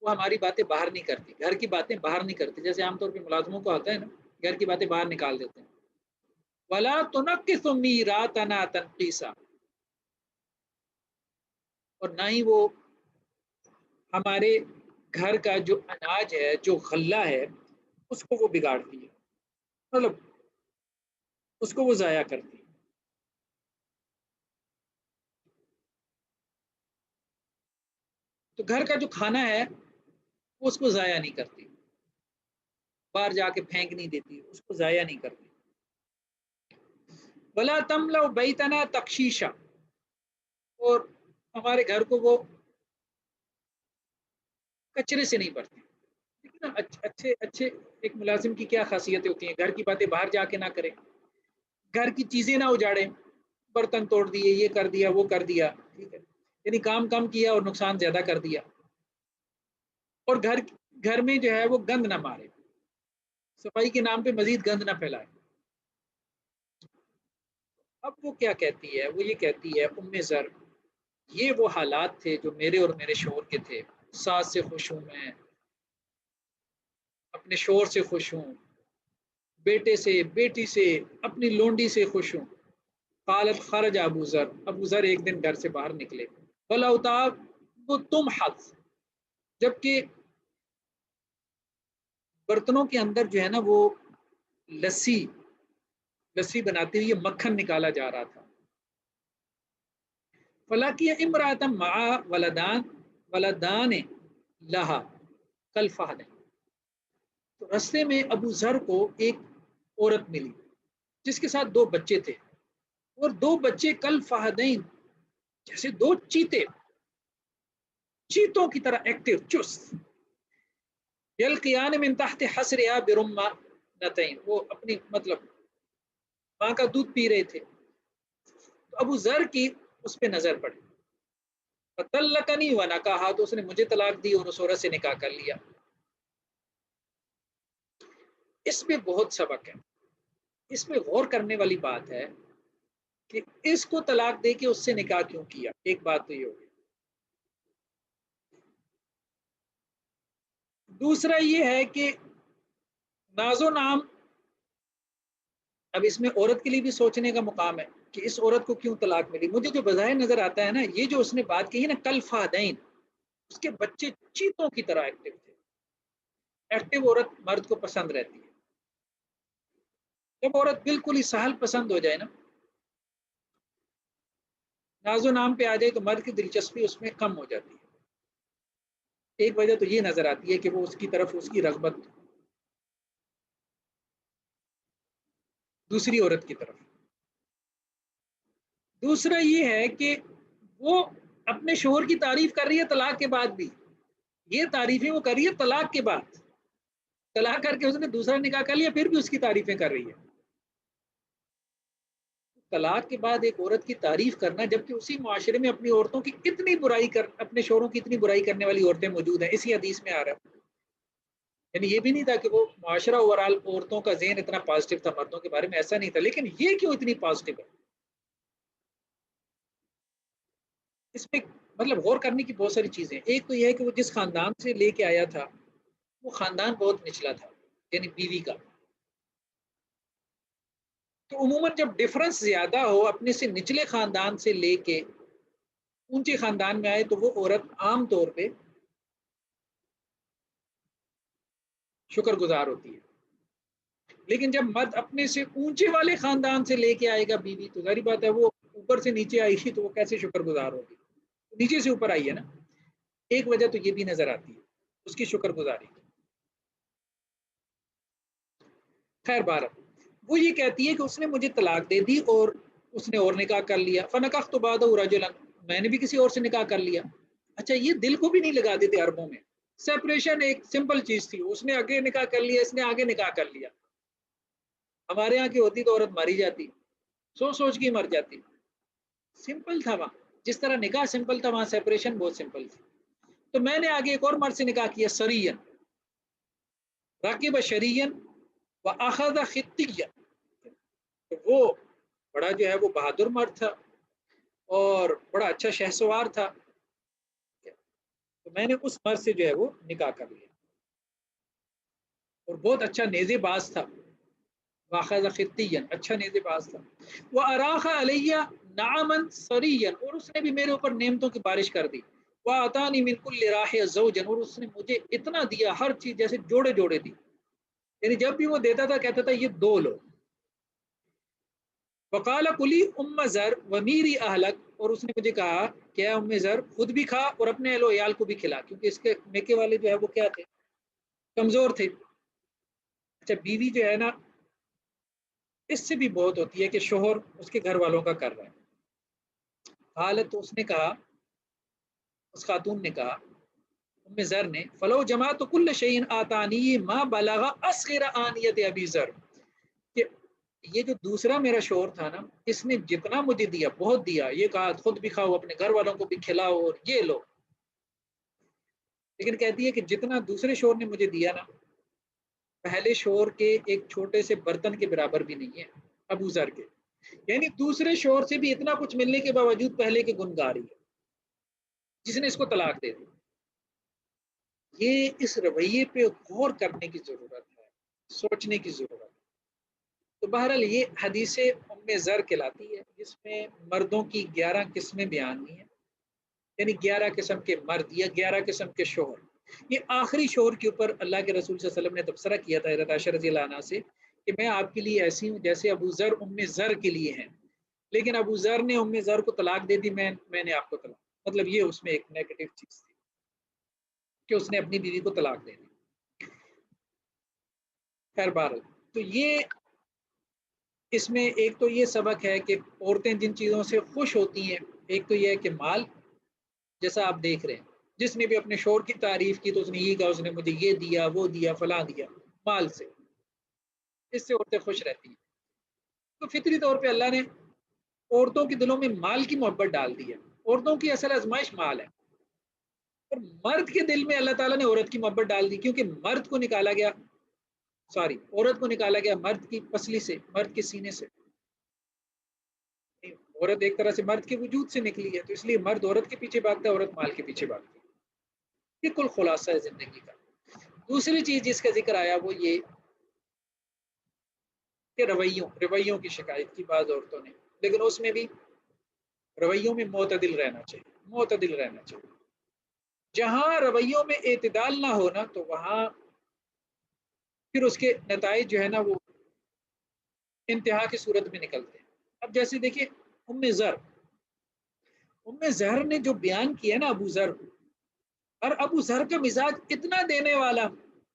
وہ ہماری باتیں باہر نہیں کرتی، گھر کی باتیں باہر نہیں کرتی، جیسے عام طور پہ ملازموں کو آتا ہے نا، گھر کی باتیں باہر نکال دیتے ہیں۔ ولا تنقص میراتنا تنقیسا، اور نہ ہی وہ ہمارے گھر کا جو اناج ہے، جو غلہ ہے، اس کو وہ بگاڑتی ہے، مطلب اس کو وہ ضائع کرتی ہے۔ تو گھر کا جو کھانا ہے وہ اس کو ضائع نہیں کرتی، باہر جا کے پھینک نہیں دیتی، اس کو ضائع نہیں کرتی۔ ولا تملأ بیتنا تقشیشا، اور ہمارے گھر کو وہ کچرے سے نہیں بھرتی۔ لیکن اچھے اچھے ایک ملازم کی کیا خاصیتیں ہوتی ہیں، گھر کی باتیں باہر جا کے نہ کرے، گھر کی چیزیں نہ اجاڑے، برتن توڑ دیے، یہ کر دیا وہ کر دیا، ٹھیک ہے، یعنی کام کم کیا اور نقصان زیادہ کر دیا، اور گھر میں جو ہے وہ گند نہ مارے، صفائی کے نام پہ مزید گند نہ پھیلائے۔ اب وہ کیا کہتی ہے، وہ یہ کہتی ہے ام زر، یہ وہ حالات تھے جو میرے اور میرے شوہر کے تھے، ساس سے خوش ہوں میں، اپنے شوہر سے خوش ہوں، بیٹے سے، بیٹی سے، اپنی لونڈی سے خوش ہوں۔ قالت خرج ابو ذر، ابو ذر ایک دن گھر سے باہر نکلے، فلاوتاب، وہ تم حد، جبکہ برتنوں کے اندر جو ہے نا وہ لسی لسی بناتے ہوئے مکھن نکالا جا رہا تھا۔ فلاقی امرأة مع ولدان لہا کل فہد، تو رستے میں ابو ذر کو ایک عورت ملی جس کے ساتھ دو بچے تھے، اور دو بچے کل فہدین، جیسے دو چیتے، چیتوں کی طرح ایکٹیو، چست، یلقیان من تحت حسرها برمتین، وہ اپنی مطلب ماں کا دودھ پی رہے تھے، تو ابو ذر کی اس پہ نظر پڑی، فطلقنی ونکاحا، تو اس نے مجھے طلاق دی اور اس عورت سے نکاح کر لیا۔ اس میں بہت سبق ہے، اس میں غور کرنے والی بات ہے کہ اس کو طلاق دے کے اس سے نکاح کیوں کیا، ایک بات تو یہ ہوگی۔ دوسرا یہ ہے کہ ناز و نام، اب اس میں عورت کے لیے بھی سوچنے کا مقام ہے کہ اس عورت کو کیوں طلاق ملی۔ مجھے جو بظاہر نظر آتا ہے نا، یہ جو اس نے بات کہی نا کل فہدین، اس کے بچے چیتوں کی طرح ایکٹیو تھے۔ ایکٹیو عورت مرد کو پسند رہتی ہے، جب عورت بالکل ہی سہل پسند ہو جائے نا، ناز و نام پہ آ جائے، تو مرد کی دلچسپی اس میں کم ہو جاتی ہے۔ ایک وجہ تو یہ نظر آتی ہے کہ وہ اس کی طرف اس کی رغبت دوسری عورت کی طرف۔ دوسرا یہ ہے کہ وہ اپنے شوہر کی تعریف کر رہی ہے طلاق کے بعد بھی، یہ تعریفیں وہ کر رہی ہے طلاق کے بعد، طلاق کر کے اس نے دوسرا نکاح کر لیا، پھر بھی اس کی تعریفیں کر رہی ہے۔ طلاق کے بعد ایک عورت کی تعریف کرنا، جبکہ اسی معاشرے میں اپنی عورتوں کی اتنی برائی اپنے شوہروں کی اتنی برائی کرنے والی عورتیں موجود ہیں، اسی حدیث میں آ رہا ہے۔ یعنی یہ بھی نہیں تھا کہ وہ معاشرہ اوورال عورتوں کا ذہن اتنا پازیٹیو تھا مردوں کے بارے میں، ایسا نہیں تھا، لیکن یہ کیوں اتنی پازیٹیو ہے، اس میں مطلب غور کرنے کی بہت ساری چیزیں۔ ایک تو یہ ہے کہ وہ جس خاندان سے لے کے آیا تھا وہ خاندان بہت نچلا تھا، یعنی بیوی کا، تو عموماً جب ڈفرنس زیادہ ہو اپنے سے نچلے خاندان سے لے کے اونچے خاندان میں آئے، تو وہ عورت عام طور پہ شکر گزار ہوتی ہے، لیکن جب مرد اپنے سے اونچے والے خاندان سے لے کے آئے گا بیوی، تو ظاہری بات ہے وہ اوپر سے نیچے آئی گی تو وہ کیسے شکر گزار ہوگی، نیچے سے اوپر آئی ہے نا۔ ایک وجہ تو یہ بھی نظر آتی ہے اس کی شکر گزاری کی۔ خیر بارہ، وہ یہ کہتی ہے کہ اس نے مجھے طلاق دے دی، اور اس نے اور نکاح کر لیا، فنکحت بعدہ رجلا، میں نے بھی کسی اور سے نکاح کر لیا. اچھا یہ دل کو بھی نہیں لگا دیتے عربوں میں. سیپریشن ایک سمپل چیز تھی، اس نے آگے نکاح کر لیا، اس نے آگے نکاح کر لیا. ہمارے یہاں کی ہوتی تو عورت ماری جاتی، سوچ سوچ کے مر جاتی. سمپل تھا وہاں، جس طرح نکاح سمپل تھا وہاں سیپریشن بہت سمپل تھی. تو میں نے آگے ایک اور مرد سے نکاح کیا، سرین، راکب شرین واخذ خطیا. وہ بڑا جو ہے وہ بہادر مرد تھا اور بڑا اچھا شہسوار تھا. تو میں نے اس مرد سے جو ہے وہ نکاح کر لیا اور بہت اچھا نیزے باز تھا. واخذ خطیا، اچھا نیزے باز تھا. واراخ علیہ نعما سریا، اور اس نے بھی میرے اوپر نعمتوں کی بارش کر دی. واتانی من کل راح زوجا، اور اس نے مجھے اتنا دیا، ہر چیز جیسے جوڑے جوڑے دی. یعنی جب بھی وہ دیتا تھا کہتا تھا یہ دو لو. وقال کلی ام زر ومیری اہلک، اور اس نے مجھے کہا کہ ام زر خود بھی کھا اور اپنے اہل و عیال کو بھی کھلا، کیونکہ اس کے میکے والے جو ہے وہ کیا تھے، کمزور تھے. اچھا بیوی جو ہے نا اس سے بھی بہت ہوتی ہے کہ شوہر اس کے گھر والوں کا کر رہا ہے. حالت تو اس نے کہا، اس خاتون نے کہا ام زر نے، فلو جماعت کل شیء آتانی ما بلغ اصغر آنیت ابی زر، کہ یہ جو دوسرا میرا شوہر تھا نا، اس نے جتنا مجھے دیا بہت دیا. یہ کہا خود بھی کھاؤ، اپنے گھر والوں کو بھی کھلاؤ اور یہ لو. لیکن کہتی ہے کہ جتنا دوسرے شوہر نے مجھے دیا نا، پہلے شوہر کے ایک چھوٹے سے برتن کے برابر بھی نہیں ہے ابو ذر کے. یعنی دوسرے شوہر سے بھی اتنا کچھ ملنے کے باوجود پہلے کے گن گا رہی ہے، جس نے اس کو طلاق دے دی. یہ اس رویے پہ غور کرنے کی ضرورت ہے، سوچنے کی ضرورت ہے. تو بہرحال یہ حدیث ام زر کہلاتی ہے، جس میں مردوں کی 11 قسمیں بیان ہوئی ہیں. یعنی 11 قسم کے مرد یا 11 قسم کے شوہر. یہ آخری شوہر کے اوپر اللہ کے رسول صلی اللہ علیہ وسلم نے تبصرہ کیا تھا حضرت عائشہ رضی اللہ عنہا سے کہ میں آپ کے لیے ایسی ہوں جیسے ابو ذر ام زر کے لیے ہیں. لیکن ابو ذر نے ام زر کو طلاق دے دی، میں نے آپ کو طلاق. مطلب یہ اس میں ایک نیگیٹو چیز تھی کہ اس نے اپنی بیوی کو طلاق دے دی. خیر بہرحال تو یہ اس میں ایک تو یہ سبق ہے کہ عورتیں جن چیزوں سے خوش ہوتی ہیں، ایک تو یہ ہے کہ مال، جیسا آپ دیکھ رہے ہیں جس نے بھی اپنے شوہر کی تعریف کی تو اس نے یہ کہا اس نے مجھے یہ دیا وہ دیا فلاں دیا. مال سے، اس سے عورتیں خوش رہتی ہیں. تو فطری طور پہ اللہ نے عورتوں کے دلوں میں مال کی محبت ڈال دی ہے. عورتوں کی اصل آزمائش مال ہے. اور مرد کے دل میں اللہ تعالیٰ نے عورت کی محبت ڈال دی، کیونکہ مرد کو نکالا گیا، عورت کو نکالا گیا مرد کی پسلی سے، مرد کے سینے سے. عورت ایک طرح سے مرد کے وجود سے نکلی ہے، تو اس لیے مرد عورت کے پیچھے بھاگتا ہے، عورت مال کے پیچھے بھاگتی ہے. یہ کل خلاصہ ہے زندگی کا. دوسری چیز جس کا ذکر آیا وہ یہ کہ رویوں کی شکایت کی بعض عورتوں نے، لیکن اس میں بھی رویوں میں معتدل رہنا چاہیے. جہاں رویوں میں اعتدال نہ ہونا تو وہاں پھر اس کے نتائج جو ہے نا وہ انتہا کی صورت میں نکلتے ہیں. اب جیسے دیکھیے ام زہر نے جو بیان کیا نا ابو ذر، اور ابو ذر کا مزاج اتنا دینے والا،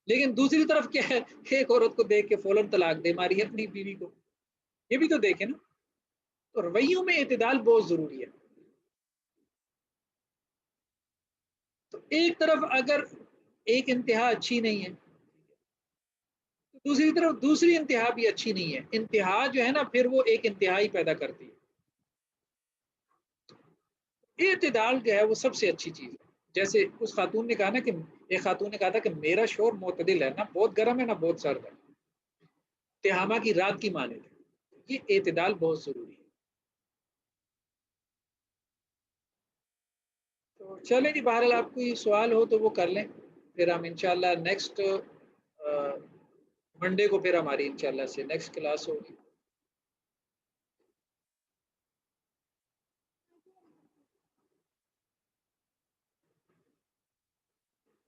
لیکن دوسری طرف کیا ہے، ایک عورت کو دیکھ کے فوراً طلاق دے ماری ہے اپنی بیوی کو. یہ بھی تو دیکھیں نا. تو رویوں میں اعتدال بہت ضروری ہے. تو ایک طرف اگر ایک انتہا اچھی نہیں ہے تو دوسری طرف دوسری انتہا بھی اچھی نہیں ہے. انتہا جو ہے نا پھر وہ ایک انتہا ہی پیدا کرتی ہے. اعتدال جو ہے وہ سب سے اچھی چیز ہے. جیسے اس خاتون نے کہا نا کہ ایک خاتون نے کہا تھا کہ میرا شوہر معتدل ہے، نہ بہت گرم ہے نہ بہت سرد ہے، تہامہ کی رات کی مانند ہے. یہ اعتدال بہت ضروری ہے. تو چلیں جی، بہرحال آپ کوئی سوال ہو تو وہ کر لیں، پھر ہم انشاءاللہ نیکسٹ منڈے کو پھر ہماری انشاءاللہ سے نیکسٹ کلاس ہوگی.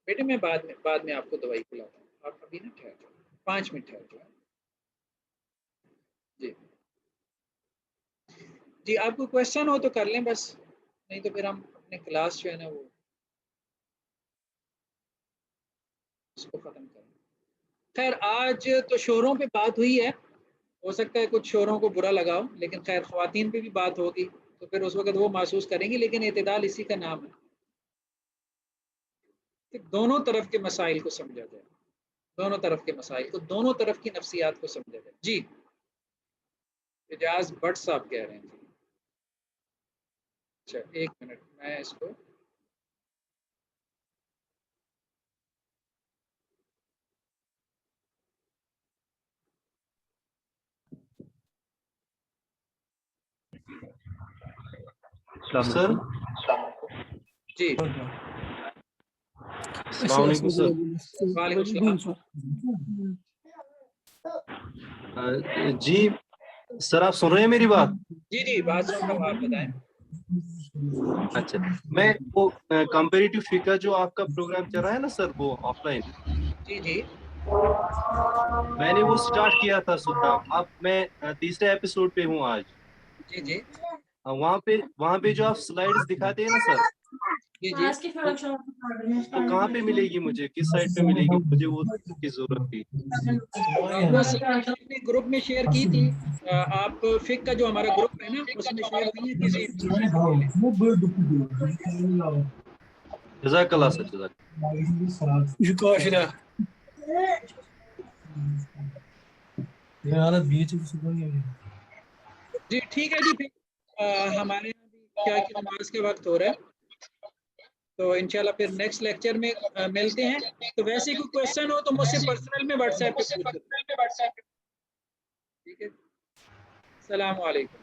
بیٹے میں بعد میں آپ کو دوائی کھلاتا ہوں، آپ ابھی نا ٹھہر جاؤ، 5 منٹ ٹھہر جاؤ. جی جی، آپ کو کوشچن ہو تو کر لیں بس، نہیں تو پھر ہم اپنے کلاس جو ہے نا وہ اس کو ختم کریں. خیر آج تو شوہروں پہ بات ہوئی ہے ہو سکتا ہے کچھ شوروں کو برا لگاؤ، لیکن خیر خواتین پہ بھی بات ہوگی تو پھر اس وقت وہ محسوس کریں گی، لیکن اعتدال اسی کا نام ہے کہ دونوں طرف کے مسائل کو سمجھا جائے، دونوں طرف کے مسائل کو، دونوں طرف کی نفسیات کو سمجھا جائے۔ جی اجاز بٹ صاحب کہہ رہے ہیں جی۔ اچھا ایک منٹ میں اس کو سر جی السلام علیکم سر۔ وعلیکم السلام۔ جی سر آپ سن رہے ہیں میری بات؟ جی جی بات سن رہا ہوں، آپ بتائیں۔ اچھا میں وہ کمپیریٹیو فقہ جو آپ کا پروگرام چل رہا ہے نا سر، وہ آف لائن، جی جی میں نے وہ سٹارٹ کیا تھا سننا۔ اب میں تیسرے ایپیسوڈ پہ ہوں آج۔ جی جی وہاں پہ جو آپ سلائیڈز دکھاتے ہیں نا سر، جی جی تو کہاں پہ ملے گی مجھے، کس سائٹ پہ ملے گی مجھے؟ وہ کی ضرورت تھی۔ وہ سلائڈ اپنے گروپ میں شیئر کی تھی، آپ فک کا جو ہمارا گروپ ہے نا اس میں شیئر کی ہے کسی جزاک اللہ سر، جزاک جی ٹھیک ہے جی۔ پھر ہمارے یہاں بھی کیا کہ نماز کا وقت ہو رہا ہے، تو انشاءاللہ پھر نیکسٹ لیکچر میں ملتے ہیں۔ تو ویسے کوئی کوشچن ہو تو مجھ سے پرسنل میں واٹس ایپ پہ پوچھ سکتے ہیں۔ ٹھیک ہے، السلام علیکم۔